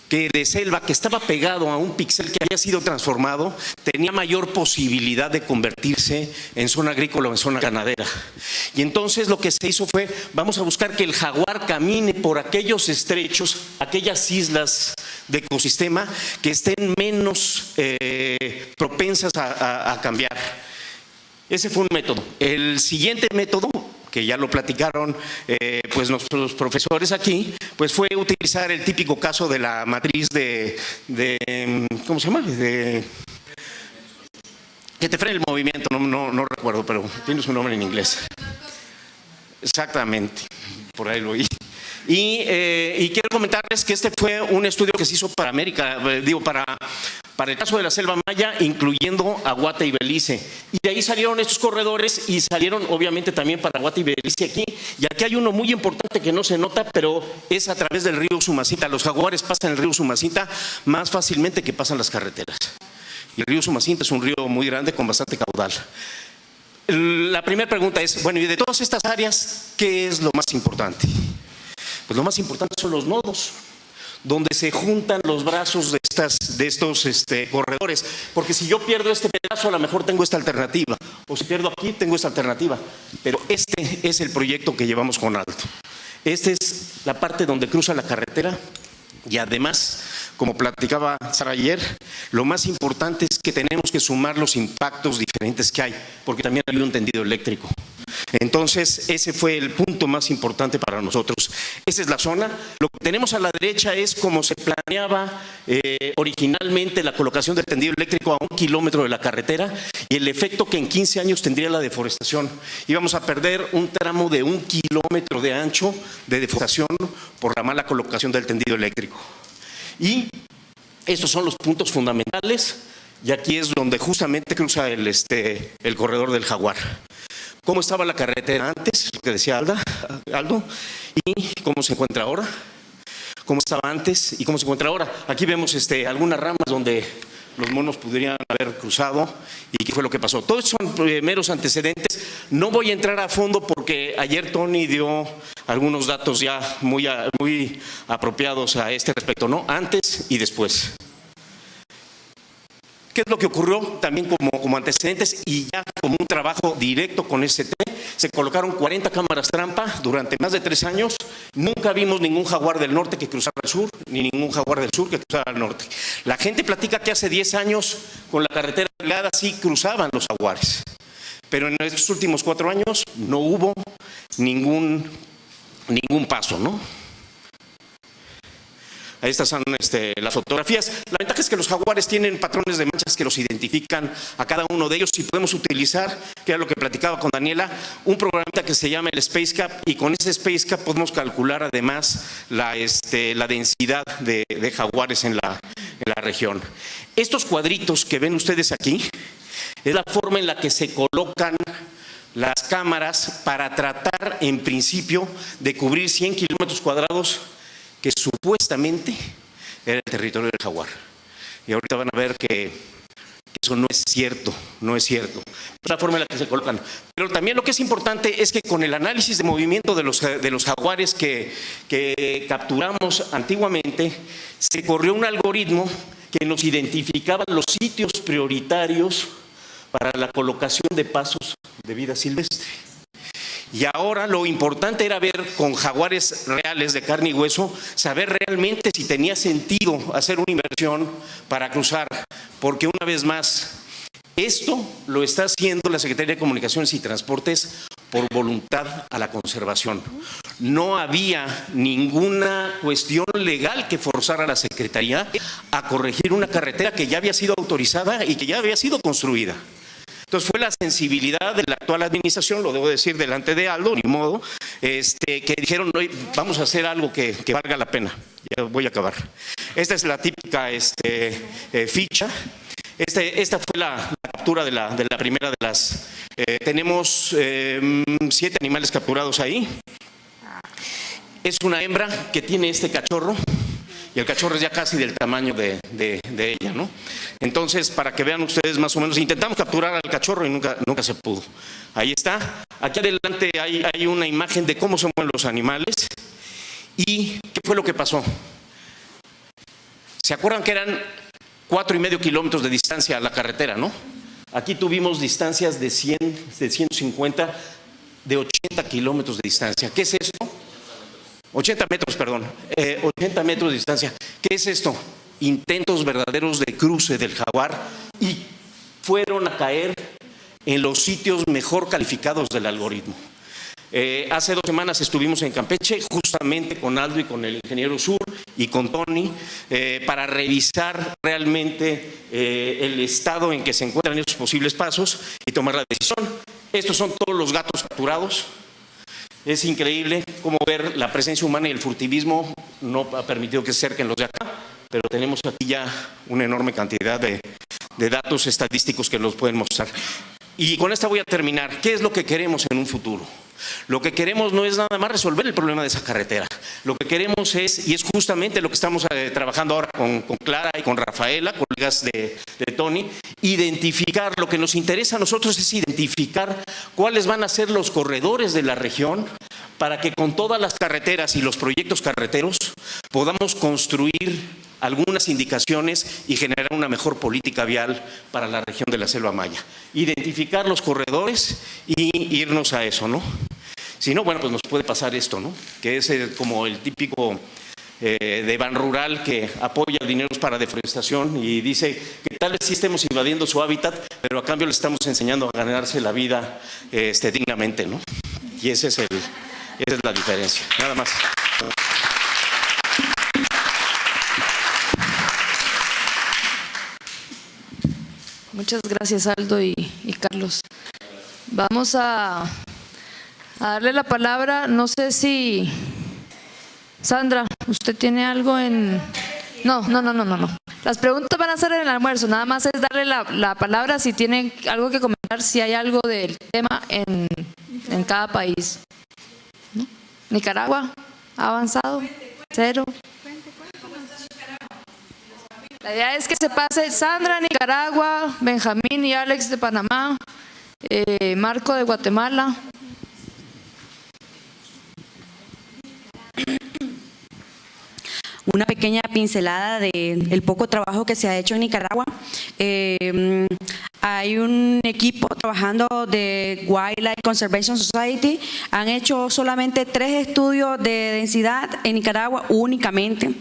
de selva que estaba pegado a un píxel que había sido transformado tenía mayor posibilidad de convertirse en zona agrícola o en zona ganadera. Y entonces lo que se hizo fue, vamos a buscar que el jaguar camine por aquellos estrechos, aquellas islas de ecosistema que estén menos propensas a cambiar. Ese fue un método. El siguiente método, que ya lo platicaron pues nuestros profesores aquí, pues fue utilizar el típico caso de la matriz de ¿cómo se llama? Que te frena el movimiento, no recuerdo, pero tiene su nombre en inglés. Exactamente, por ahí lo oí. Y quiero comentarles que este fue un estudio que se hizo para América, para el caso de la selva maya, incluyendo a Guate y Belice. Y de ahí salieron estos corredores y salieron obviamente también para Guate y Belice aquí. Y aquí hay uno muy importante que no se nota, pero es a través del río Sumacita. Los jaguares pasan el río Sumacita más fácilmente que pasan las carreteras. Y el río Sumacita es un río muy grande con bastante caudal. La primera pregunta es, bueno, y de todas estas áreas, ¿qué es lo más importante? Pues lo más importante son los nodos, donde se juntan los brazos de estos corredores. Porque si yo pierdo este pedazo, a lo mejor tengo esta alternativa. O si pierdo aquí, tengo esta alternativa. Pero este es el proyecto que llevamos con Alto. Esta es la parte donde cruza la carretera. Y además, como platicaba Sara ayer, lo más importante es que tenemos que sumar los impactos diferentes que hay, porque también hay un tendido eléctrico. Entonces, ese fue el punto más importante para nosotros. Esa es la zona. Lo que tenemos a la derecha es como se planeaba originalmente la colocación del tendido eléctrico a 1 kilómetro de la carretera y el efecto que en 15 años tendría la deforestación. Íbamos a perder un tramo de 1 kilómetro de ancho de deforestación por la mala colocación del tendido eléctrico. Y estos son los puntos fundamentales, y aquí es donde justamente cruza el corredor del Jaguar. ¿Cómo estaba la carretera antes? Lo que decía Aldo. ¿Y cómo se encuentra ahora? ¿Cómo estaba antes y cómo se encuentra ahora? Aquí vemos algunas ramas donde los monos podrían haber cruzado y qué fue lo que pasó. Todos son meros antecedentes. No voy a entrar a fondo porque ayer Tony dio algunos datos ya muy apropiados a este respecto, ¿no? Antes y después. ¿Qué es lo que ocurrió también como antecedentes y ya como un trabajo directo con ST? Se colocaron 40 cámaras trampa durante más de 3 años. Nunca vimos ningún jaguar del norte que cruzara al sur, ni ningún jaguar del sur que cruzara al norte. La gente platica que hace 10 años con la carretera pegada sí cruzaban los jaguares. Pero en estos últimos 4 años no hubo ningún paso, ¿no? Ahí estas son las fotografías. La ventaja es que los jaguares tienen patrones de manchas que los identifican a cada uno de ellos y podemos utilizar, que era lo que platicaba con Daniela, un programita que se llama el SpaceCap, y con ese SpaceCap podemos calcular además la densidad de jaguares en la región. Estos cuadritos que ven ustedes aquí es la forma en la que se colocan las cámaras para tratar en principio de cubrir 100 kilómetros cuadrados que supuestamente era el territorio del jaguar. Y ahorita van a ver que eso no es cierto, no es cierto. Es la forma en la que se colocan. Pero también lo que es importante es que con el análisis de movimiento de los jaguares que capturamos antiguamente, se corrió un algoritmo que nos identificaba los sitios prioritarios para la colocación de pasos de vida silvestre. Y ahora lo importante era ver con jaguares reales de carne y hueso, saber realmente si tenía sentido hacer una inversión para cruzar, porque una vez más, esto lo está haciendo la Secretaría de Comunicaciones y Transportes por voluntad a la conservación. No había ninguna cuestión legal que forzara a la Secretaría a corregir una carretera que ya había sido autorizada y que ya había sido construida. Entonces fue la sensibilidad de la actual administración, lo debo decir delante de Aldo, ni modo, que dijeron, no, vamos a hacer algo que valga la pena. Ya voy a acabar. Esta es la típica ficha. Esta fue la captura de la primera de las... tenemos 7 animales capturados ahí. Es una hembra que tiene este cachorro. Y el cachorro es ya casi del tamaño de ella, ¿no? Entonces, para que vean ustedes más o menos, intentamos capturar al cachorro y nunca se pudo. Ahí está. Aquí adelante hay una imagen de cómo se mueven los animales. ¿Y qué fue lo que pasó? ¿Se acuerdan que eran 4,5 kilómetros de distancia a la carretera, no? Aquí tuvimos distancias de 100, de 150, de 80 kilómetros de distancia. ¿Qué es esto? 80 metros, perdón, 80 metros de distancia. ¿Qué es esto? intentos verdaderos de cruce del jaguar y fueron a caer en los sitios mejor calificados del algoritmo. Hace 2 semanas estuvimos en Campeche, justamente con Aldo y con el ingeniero Sur y con Tony, para revisar realmente el estado en que se encuentran esos posibles pasos y tomar la decisión. Estos son todos los gatos capturados. Es increíble cómo ver la presencia humana y el furtivismo no ha permitido que se acerquen los de acá, pero tenemos aquí ya una enorme cantidad de datos estadísticos que nos pueden mostrar. Y con esta voy a terminar. ¿Qué es lo que queremos en un futuro? Lo que queremos no es nada más resolver el problema de esa carretera. Lo que queremos es, y es justamente lo que estamos trabajando ahora con Clara y con Rafaela, colegas de Tony, identificar, lo que nos interesa a nosotros es identificar cuáles van a ser los corredores de la región para que con todas las carreteras y los proyectos carreteros podamos construir algunas indicaciones y generar una mejor política vial para la región de la Selva Maya. Identificar los corredores y irnos a eso, ¿no? Si no, bueno, pues nos puede pasar esto, ¿no? Que es como el típico de Ban Rural que apoya dineros para deforestación y dice que tal vez sí estemos invadiendo su hábitat, pero a cambio le estamos enseñando a ganarse la vida dignamente, ¿no? Y esa es la diferencia, nada más. Muchas gracias, Aldo y Carlos. Vamos a darle la palabra. No sé si Sandra, ¿usted tiene algo en...? No. Las preguntas van a ser en el almuerzo. Nada más es darle la palabra si tienen algo que comentar, si hay algo del tema en cada país. ¿No? Nicaragua, ¿ha avanzado? 0. La idea es que se pase Sandra, Nicaragua, Benjamín y Alex de Panamá, Marco de Guatemala. Una pequeña pincelada del poco trabajo que se ha hecho en Nicaragua. Hay un equipo trabajando de Wildlife Conservation Society. Han hecho solamente 3 estudios de densidad en Nicaragua únicamente,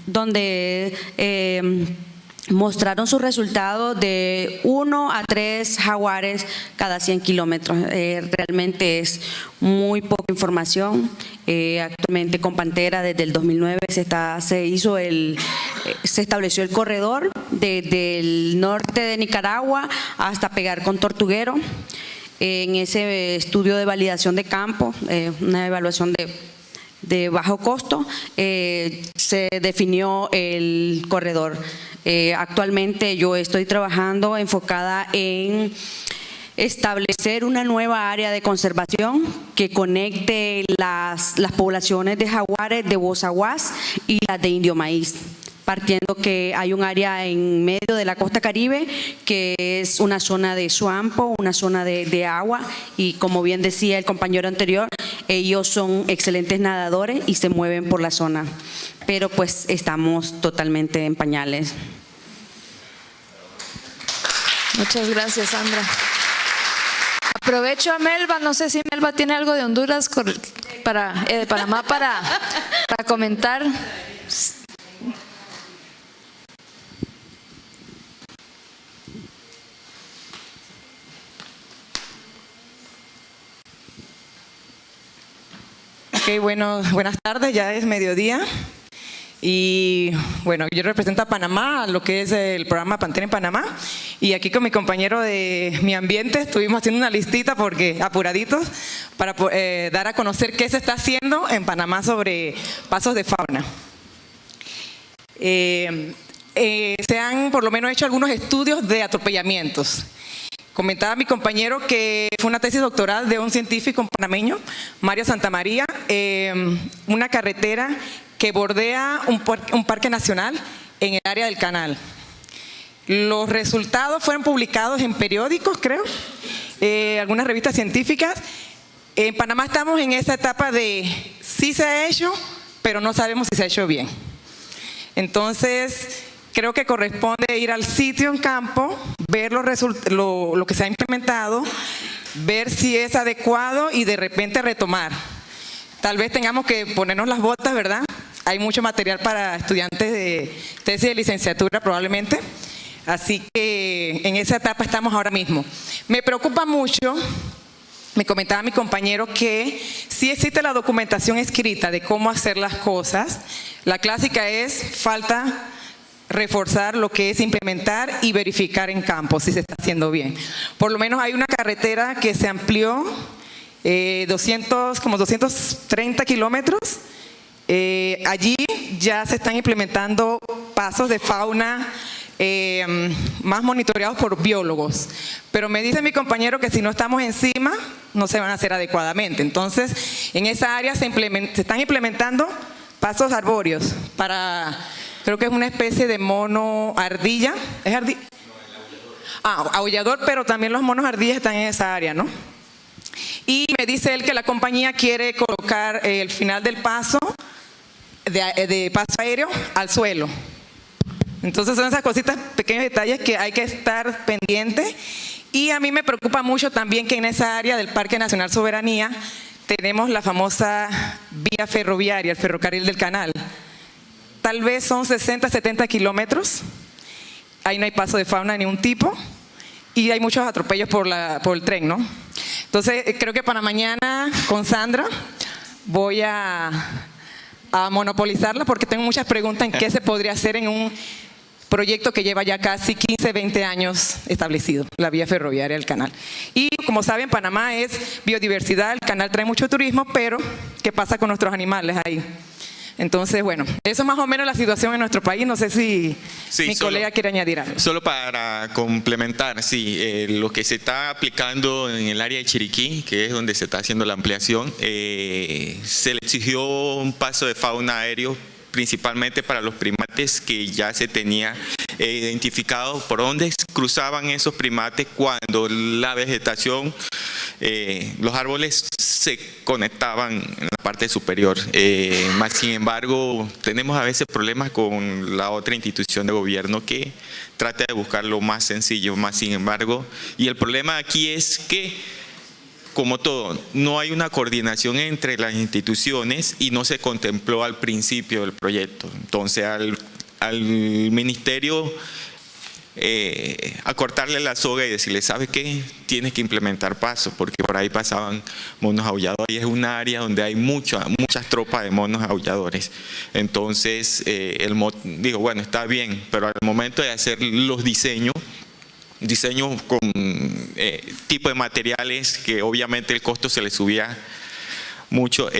donde mostraron sus resultados de 1 a 3 jaguares cada 100 kilómetros. Realmente es muy poca información. Actualmente con Pantera desde el 2009 se estableció el corredor desde el norte de Nicaragua hasta pegar con Tortuguero. En ese estudio de validación de campo, una evaluación de bajo costo, se definió el corredor. Actualmente yo estoy trabajando enfocada en establecer una nueva área de conservación que conecte las poblaciones de jaguares de Bozaguas y las de Indio Maíz, partiendo que hay un área en medio de la costa caribe que es una zona de suampo, una zona de agua, y como bien decía el compañero anterior, ellos son excelentes nadadores y se mueven por la zona, pero pues estamos totalmente en pañales. Muchas gracias, Sandra. Aprovecho a Melba, no sé si Melba tiene algo de Honduras de Panamá para comentar. Ok, bueno, buenas tardes, ya es mediodía. Y bueno, yo represento a Panamá, lo que es el programa Pantera en Panamá, y aquí con mi compañero de Mi Ambiente estuvimos haciendo una listita porque apuraditos para dar a conocer qué se está haciendo en Panamá sobre pasos de fauna. Se han por lo menos hecho algunos estudios de atropellamientos. Comentaba mi compañero que fue una tesis doctoral de un científico panameño, Mario Santamaría, una carretera que bordea un parque nacional en el área del canal. Los resultados fueron publicados en periódicos, creo, algunas revistas científicas. En Panamá estamos en esa etapa de sí se ha hecho, pero no sabemos si se ha hecho bien. Entonces, creo que corresponde ir al sitio en campo, ver lo que se ha implementado, ver si es adecuado y de repente retomar. Tal vez tengamos que ponernos las botas, ¿verdad? hay mucho material para estudiantes de tesis de licenciatura probablemente. Así que en esa etapa estamos ahora mismo. Me preocupa mucho, me comentaba mi compañero, que sí existe la documentación escrita de cómo hacer las cosas. La clásica es falta reforzar lo que es implementar y verificar en campo si se está haciendo bien. Por lo menos hay una carretera que se amplió como 230 kilómetros. Allí ya se están implementando pasos de fauna más monitoreados por biólogos, pero me dice mi compañero que si no estamos encima no se van a hacer adecuadamente. Entonces en esa área se están implementando pasos arbóreos para, creo que es una especie de mono ardilla. ¿Es ardilla? Aullador, pero también los monos ardillas están en esa área, ¿no? Y me dice él que la compañía quiere colocar el final del paso de paso aéreo al suelo. Entonces son esas cositas, pequeños detalles que hay que estar pendiente. Y a mí me preocupa mucho también que en esa área del Parque Nacional Soberanía tenemos la famosa vía ferroviaria, el ferrocarril del canal. Tal vez son 60, 70 kilómetros. Ahí no hay paso de fauna de ningún tipo. Y hay muchos atropellos por el tren, ¿no? Entonces creo que para mañana con Sandra voy a monopolizarla porque tengo muchas preguntas en qué se podría hacer en un proyecto que lleva ya casi 15, 20 años establecido, la vía ferroviaria del canal. Y como saben, Panamá es biodiversidad, el canal trae mucho turismo, pero ¿qué pasa con nuestros animales ahí? Entonces, bueno, eso es más o menos la situación en nuestro país. No sé si mi colega quiere añadir algo. Solo para complementar, sí, lo que se está aplicando en el área de Chiriquí, que es donde se está haciendo la ampliación, se le exigió un paso de fauna aéreo principalmente para los primates que ya se tenía identificado por dónde cruzaban esos primates cuando la vegetación, los árboles se conectaban en la parte superior. Más sin embargo, tenemos a veces problemas con la otra institución de gobierno que trata de buscar lo más sencillo, más sin embargo, y el problema aquí es que, como todo, no hay una coordinación entre las instituciones y no se contempló al principio del proyecto. Entonces, al ministerio acortarle la soga y decirle, ¿sabe qué? Tienes que implementar pasos, porque por ahí pasaban monos aulladores y es un área donde hay muchas tropas de monos aulladores. Entonces, digo, bueno, está bien, pero al momento de hacer los diseños con tipo de materiales que obviamente el costo se le subía mucho,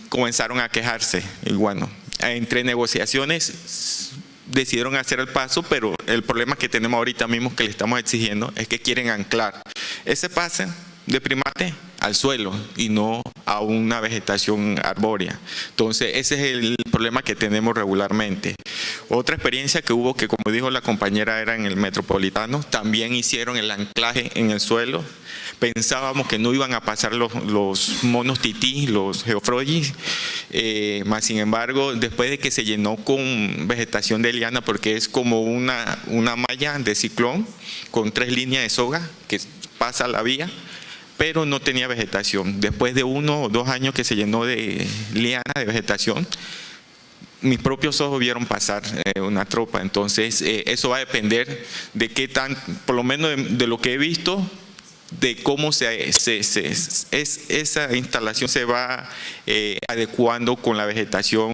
comenzaron a quejarse. Y bueno, entre negociaciones decidieron hacer el paso, pero el problema que tenemos ahorita mismo que le estamos exigiendo es que quieren anclar ese pase de primate al suelo y no a una vegetación arbórea. Entonces ese es el problema que tenemos regularmente. Otra experiencia que hubo, que como dijo la compañera, era en el Metropolitano, también hicieron el anclaje en el suelo. Pensábamos que no iban a pasar los monos tití, los geofrogis, más sin embargo, después de que se llenó con vegetación de liana, porque es como una malla de ciclón con 3 líneas de soga que pasa la vía, pero no tenía vegetación. Después de 1 o 2 años que se llenó de liana, de vegetación, mis propios ojos vieron pasar una tropa. Entonces, eso va a depender de qué tan, por lo menos de lo que he visto, de cómo esa instalación se va adecuando con la vegetación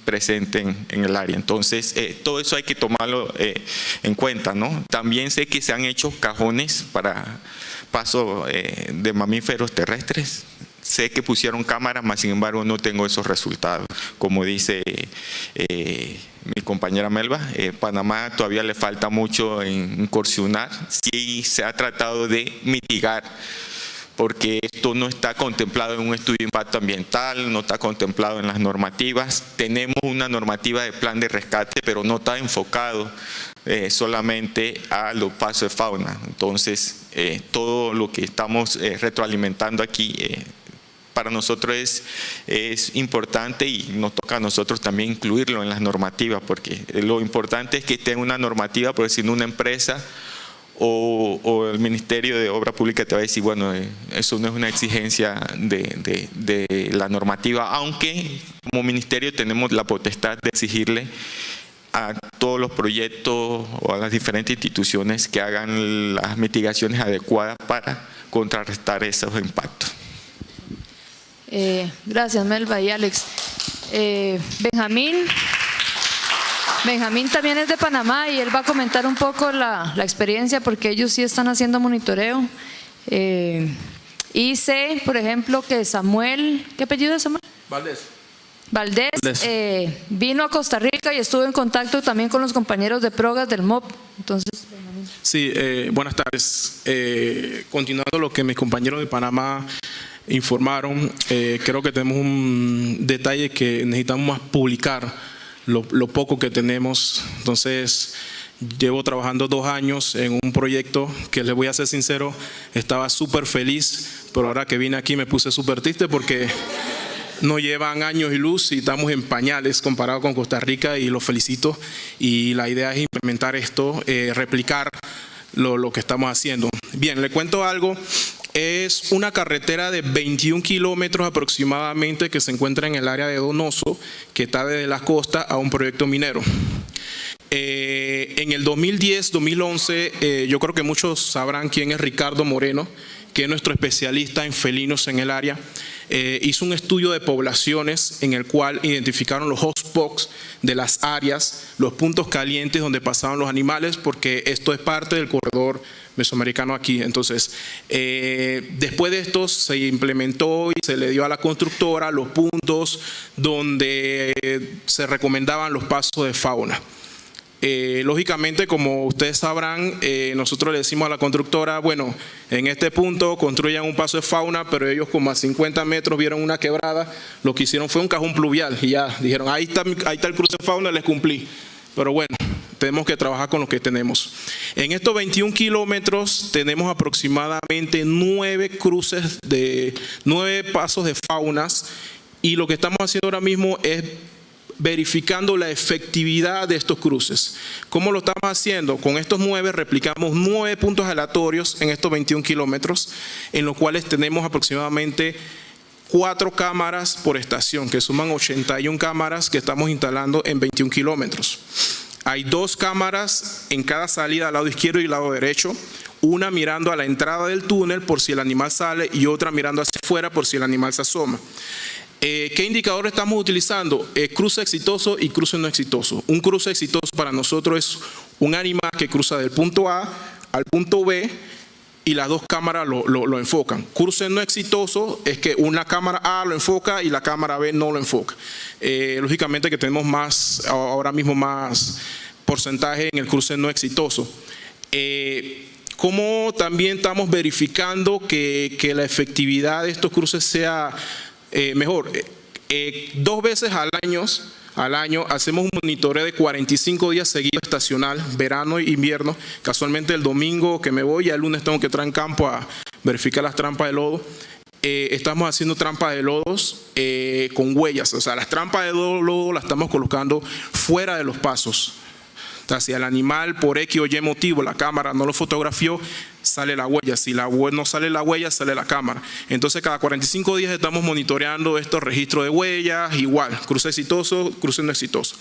presente en el área. Entonces, todo eso hay que tomarlo en cuenta, ¿no? También sé que se han hecho cajones para paso de mamíferos terrestres. Sé que pusieron cámaras, mas sin embargo no tengo esos resultados. Como dice mi compañera Melba, Panamá todavía le falta mucho en incursionar. Sí se ha tratado de mitigar, porque esto no está contemplado en un estudio de impacto ambiental, no está contemplado en las normativas. Tenemos una normativa de plan de rescate, pero no está enfocado solamente a los pasos de fauna. Entonces, todo lo que estamos retroalimentando aquí para nosotros es importante y nos toca a nosotros también incluirlo en las normativas, porque lo importante es que esté en una normativa, porque si no una empresa o el Ministerio de Obra Pública te va a decir, bueno, eso no es una exigencia de la normativa, aunque como ministerio tenemos la potestad de exigirle a todos los proyectos o a las diferentes instituciones que hagan las mitigaciones adecuadas para contrarrestar esos impactos. Gracias, Melba y Alex. Benjamín también es de Panamá y él va a comentar un poco la experiencia porque ellos sí están haciendo monitoreo. Y sé, por ejemplo, que Samuel, ¿qué apellido es Samuel? Valdés vino a Costa Rica y estuvo en contacto también con los compañeros de Progas del MOP. Entonces, sí, buenas tardes. Continuando lo que mis compañeros de Panamá informaron, creo que tenemos un detalle que necesitamos más publicar lo poco que tenemos. Entonces, llevo trabajando 2 años en un proyecto que, les voy a ser sincero, estaba súper feliz, pero ahora que vine aquí me puse súper triste porque no llevan años y luz y estamos en pañales comparado con Costa Rica, y los felicito. Y la idea es implementar esto, replicar lo que estamos haciendo. Bien, le cuento algo. Es una carretera de 21 kilómetros aproximadamente que se encuentra en el área de Donoso, que está desde la costa a un proyecto minero. En el 2010-2011, yo creo que muchos sabrán quién es Ricardo Moreno, que es nuestro especialista en felinos en el área. Hizo un estudio de poblaciones en el cual identificaron los hotspots de las áreas, los puntos calientes donde pasaban los animales, porque esto es parte del corredor mesoamericano aquí. Entonces, después de esto se implementó y se le dio a la constructora los puntos donde se recomendaban los pasos de fauna. Lógicamente, como ustedes sabrán, nosotros le decimos a la constructora, bueno, en este punto construyan un paso de fauna, pero ellos como a 50 metros vieron una quebrada, lo que hicieron fue un cajón pluvial y ya dijeron, ahí está el cruce de fauna, les cumplí. Pero bueno, tenemos que trabajar con lo que tenemos. En estos 21 kilómetros tenemos aproximadamente 9 cruces de 9 pasos de faunas, y lo que estamos haciendo ahora mismo es verificando la efectividad de estos cruces. ¿Cómo lo estamos haciendo? Con estos 9 replicamos 9 puntos aleatorios en estos 21 kilómetros, en los cuales tenemos aproximadamente 4 cámaras por estación, que suman 81 cámaras que estamos instalando en 21 kilómetros. Hay 2 cámaras en cada salida, al lado izquierdo y al lado derecho, una mirando a la entrada del túnel por si el animal sale y otra mirando hacia afuera por si el animal se asoma. ¿Qué indicador estamos utilizando? Cruce exitoso y cruce no exitoso. Un cruce exitoso para nosotros es un animal que cruza del punto A al punto B y las 2 cámaras lo enfocan. Cruce no exitoso es que una cámara A lo enfoca y la cámara B no lo enfoca. Lógicamente que tenemos ahora mismo más porcentaje en el cruce no exitoso. ¿Cómo también estamos verificando que la efectividad de estos cruces sea mejor? 2 veces al año hacemos un monitoreo de 45 días seguidos estacional, verano e invierno. Casualmente el domingo que me voy, ya el lunes tengo que entrar en campo a verificar las trampas de lodo. Estamos haciendo trampas de lodos con huellas, o sea, las trampas de lodo las estamos colocando fuera de los pasos. O sea, si el animal por X o Y motivo la cámara no lo fotografió, sale la huella. Si no sale la huella, sale la cámara. Entonces cada 45 días estamos monitoreando estos registros de huellas, igual, cruce exitoso, cruce no exitoso.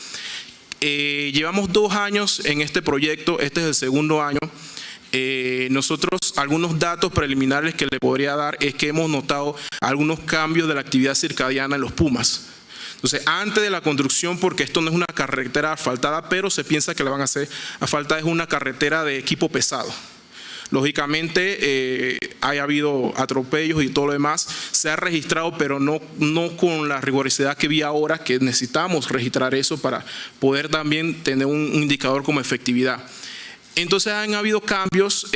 Llevamos 2 años en este proyecto, este es el 2º año. Nosotros, algunos datos preliminares que le podría dar es que hemos notado algunos cambios de la actividad circadiana en los pumas. Entonces, antes de la construcción, porque esto no es una carretera asfaltada, pero se piensa que le van a hacer asfaltada, es una carretera de equipo pesado. Lógicamente, ha habido atropellos y todo lo demás, se ha registrado, pero no con la rigurosidad que vi ahora, que necesitamos registrar eso para poder también tener un indicador como efectividad. Entonces han habido cambios,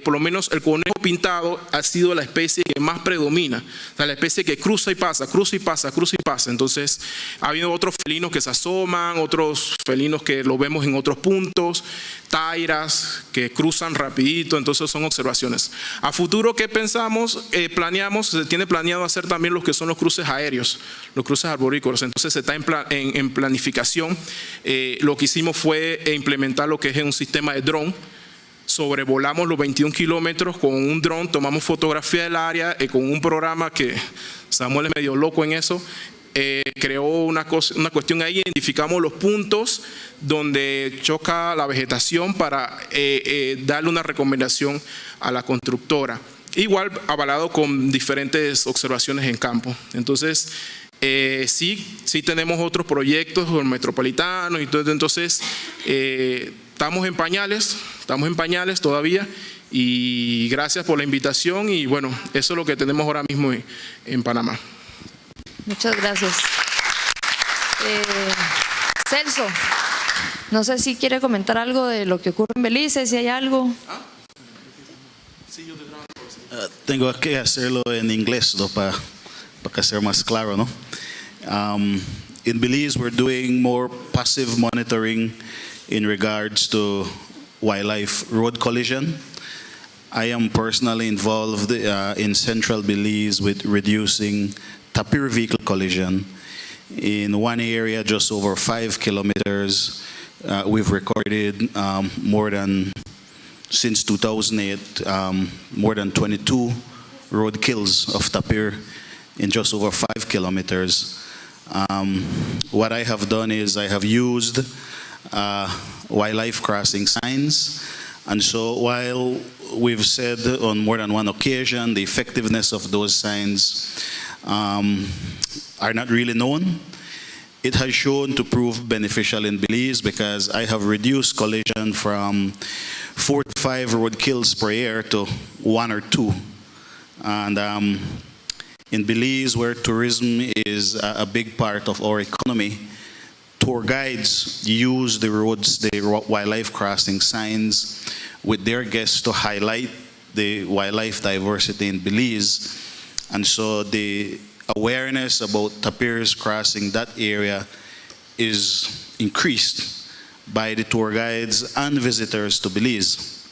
por lo menos el conejo pintado ha sido la especie que más predomina, o sea, la especie que cruza y pasa, cruza y pasa, cruza y pasa. Entonces ha habido otros felinos que se asoman, otros felinos que lo vemos en otros puntos, tairas que cruzan rapidito, entonces son observaciones. A futuro, ¿qué pensamos? Se tiene planeado hacer también los que son los cruces aéreos, los cruces arborícolas. Entonces se está en planificación. Lo que hicimos fue implementar lo que es un sistema de dron. sobrevolamos los 21 kilómetros con un dron, tomamos fotografía del área con un programa que Samuel es medio loco en eso. Creó una cuestión ahí, identificamos los puntos donde choca la vegetación para darle una recomendación a la constructora. Igual avalado con diferentes observaciones en campo. Entonces, sí tenemos otros proyectos con metropolitanos y todo, entonces estamos en pañales todavía, y gracias por la invitación, y bueno, eso es lo que tenemos ahora mismo en Panamá. Muchas gracias. Celso, no sé si quiere comentar algo de lo que ocurre en Belice, si hay algo. Tengo que hacerlo en inglés, ¿no? para ser más claro, ¿no? In Belize, we're doing more passive monitoring in regards to wildlife road collision. I am personally involved in central Belize with reducing tapir vehicle collision. In one area, just over 5 kilometers, we've recorded since 2008, more than 22 road kills of tapir in just over 5 kilometers. What I have done is I have used wildlife crossing signs, and so while we've said on more than one occasion the effectiveness of those signs are not really known, it has shown to prove beneficial in Belize, because I have reduced collision from 4 to 5 road kills per year to 1 or 2. And in Belize, where tourism is a big part of our economy, tour guides use the roads, the wildlife crossing signs with their guests to highlight the wildlife diversity in Belize. And so the awareness about tapirs crossing that area is increased by the tour guides and visitors to Belize.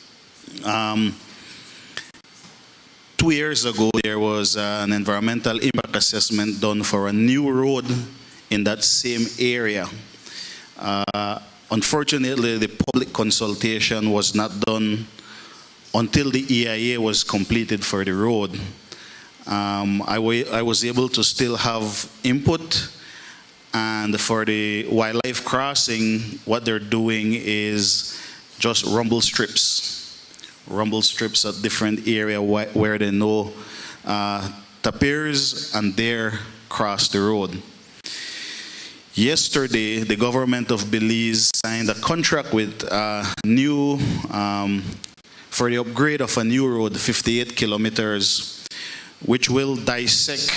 2 years ago, there was an environmental impact assessment done for a new road in that same area. Unfortunately, the public consultation was not done until the EIA was completed for the road. I was able to still have input, and for the wildlife crossing, what they're doing is just rumble strips at different area where they know tapirs and dare cross the road. Yesterday, the government of Belize signed a contract with for the upgrade of a new road, 58 kilometers, which will dissect,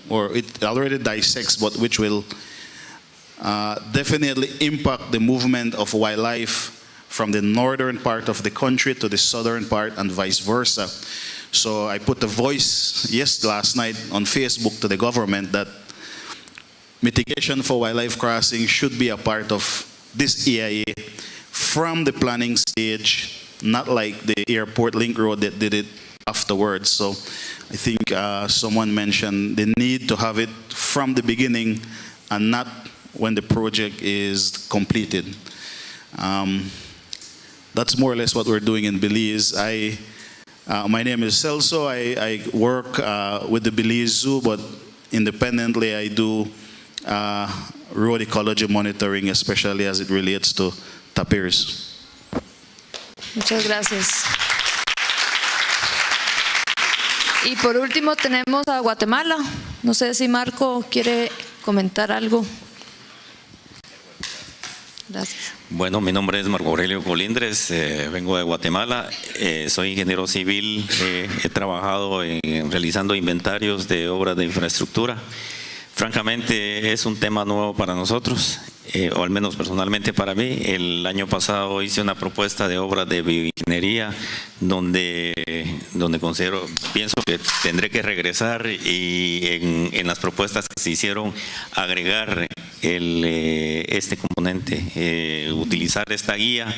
or it already dissects, but which will definitely impact the movement of wildlife from the northern part of the country to the southern part and vice versa. So I put a voice last night on Facebook to the government that mitigation for wildlife crossing should be a part of this EIA from the planning stage, not like the airport link road that did it afterwards. So I think someone mentioned the need to have it from the beginning and not when the project is completed. That's more or less what we're doing in Belize. My name is Celso. I work with the Belize Zoo, but independently I do road ecology monitoring, especially as it relates to tapirs. Muchas gracias. Y por último tenemos a Guatemala. No sé si Marco quiere comentar algo. Gracias. Bueno, mi nombre es Marco Aurelio Colindres, vengo de Guatemala, soy ingeniero civil, he trabajado realizando inventarios de obras de infraestructura. Francamente es un tema nuevo para nosotros, o al menos personalmente para mí. El año pasado hice una propuesta de obra de bioingeniería donde pienso que tendré que regresar y en las propuestas que se hicieron agregar este componente, utilizar esta guía,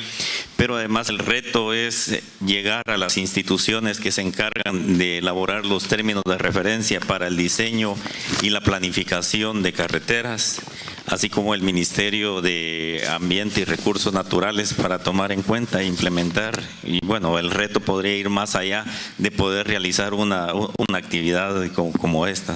pero además el reto es llegar a las instituciones que se encargan de elaborar los términos de referencia para el diseño y la planificación de carreteras, así como el Ministerio de Ambiente y Recursos Naturales para tomar en cuenta e implementar. Y bueno, el reto podría ir más allá de poder realizar una actividad como esta,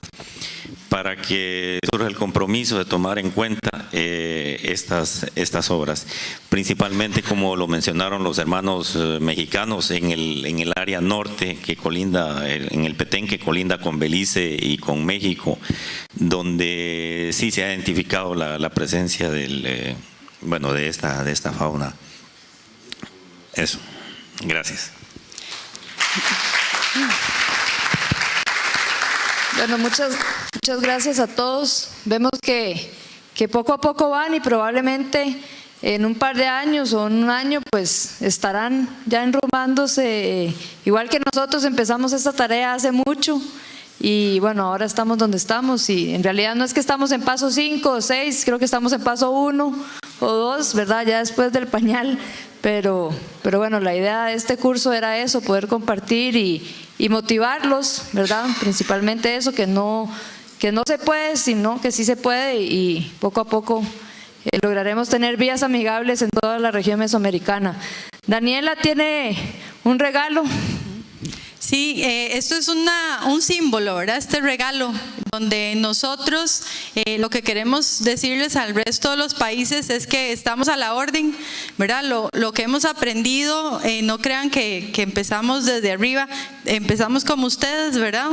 para que surja el compromiso de tomar en cuenta estas obras, principalmente como lo mencionaron los hermanos mexicanos en el área norte que colinda, en el Petén que colinda con Belice y con México, donde sí se ha identificado la presencia de esta fauna. Eso, gracias. Bueno, muchas gracias a todos. Vemos que poco a poco van y probablemente en un par de años o en un año pues estarán ya enrumándose. Igual que nosotros empezamos esta tarea hace mucho y bueno, ahora estamos donde estamos y en realidad no es que estamos en paso 5 o 6, creo que estamos en paso 1 o 2, ¿verdad? Ya después del pañal, pero bueno, la idea de este curso era eso, poder compartir y motivarlos, ¿verdad? Principalmente eso, que no se puede, sino que sí se puede y poco a poco lograremos tener vías amigables en toda la región mesoamericana. Daniela tiene un regalo. Sí, esto es un símbolo, ¿verdad? Este regalo, donde nosotros lo que queremos decirles al resto de los países es que estamos a la orden, ¿verdad? Lo que hemos aprendido, no crean que empezamos desde arriba, empezamos como ustedes, ¿verdad?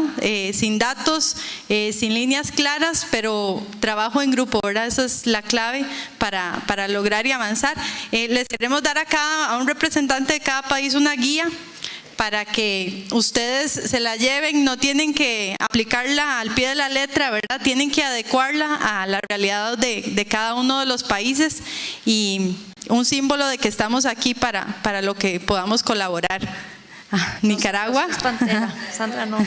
Sin datos, sin líneas claras, pero trabajo en grupo, ¿verdad? Esa es la clave para lograr y avanzar. Les queremos dar a un representante de cada país una guía para que ustedes se la lleven, no tienen que aplicarla al pie de la letra, ¿verdad? Tienen que adecuarla a la realidad de cada uno de los países y un símbolo de que estamos aquí para lo que podamos colaborar. Nicaragua. Pantera, Sandra no.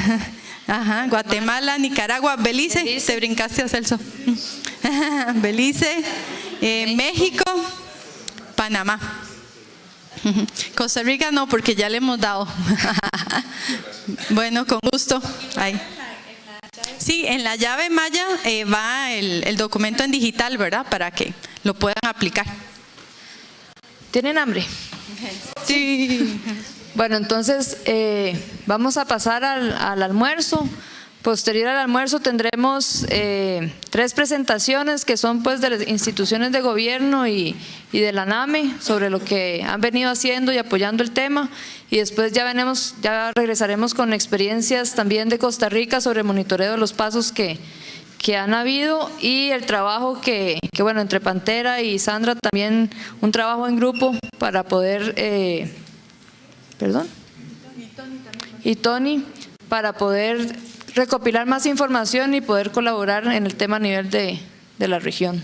Ajá, Guatemala, Nicaragua, Belice, te brincaste a Celso. Belice, México, Panamá. Costa Rica no, porque ya le hemos dado. Bueno, con gusto. Ahí. Sí, en la llave maya va el documento en digital, ¿verdad? Para que lo puedan aplicar. ¿Tienen hambre? Sí. Bueno, entonces vamos a pasar al almuerzo. Posterior al almuerzo tendremos 3 presentaciones que son pues de las instituciones de gobierno y de la NAME sobre lo que han venido haciendo y apoyando el tema y después ya regresaremos con experiencias también de Costa Rica sobre el monitoreo de los pasos que han habido y el trabajo que bueno, entre Pantera y Sandra también un trabajo en grupo para poder, y Tony, para poder recopilar más información y poder colaborar en el tema a nivel de la región.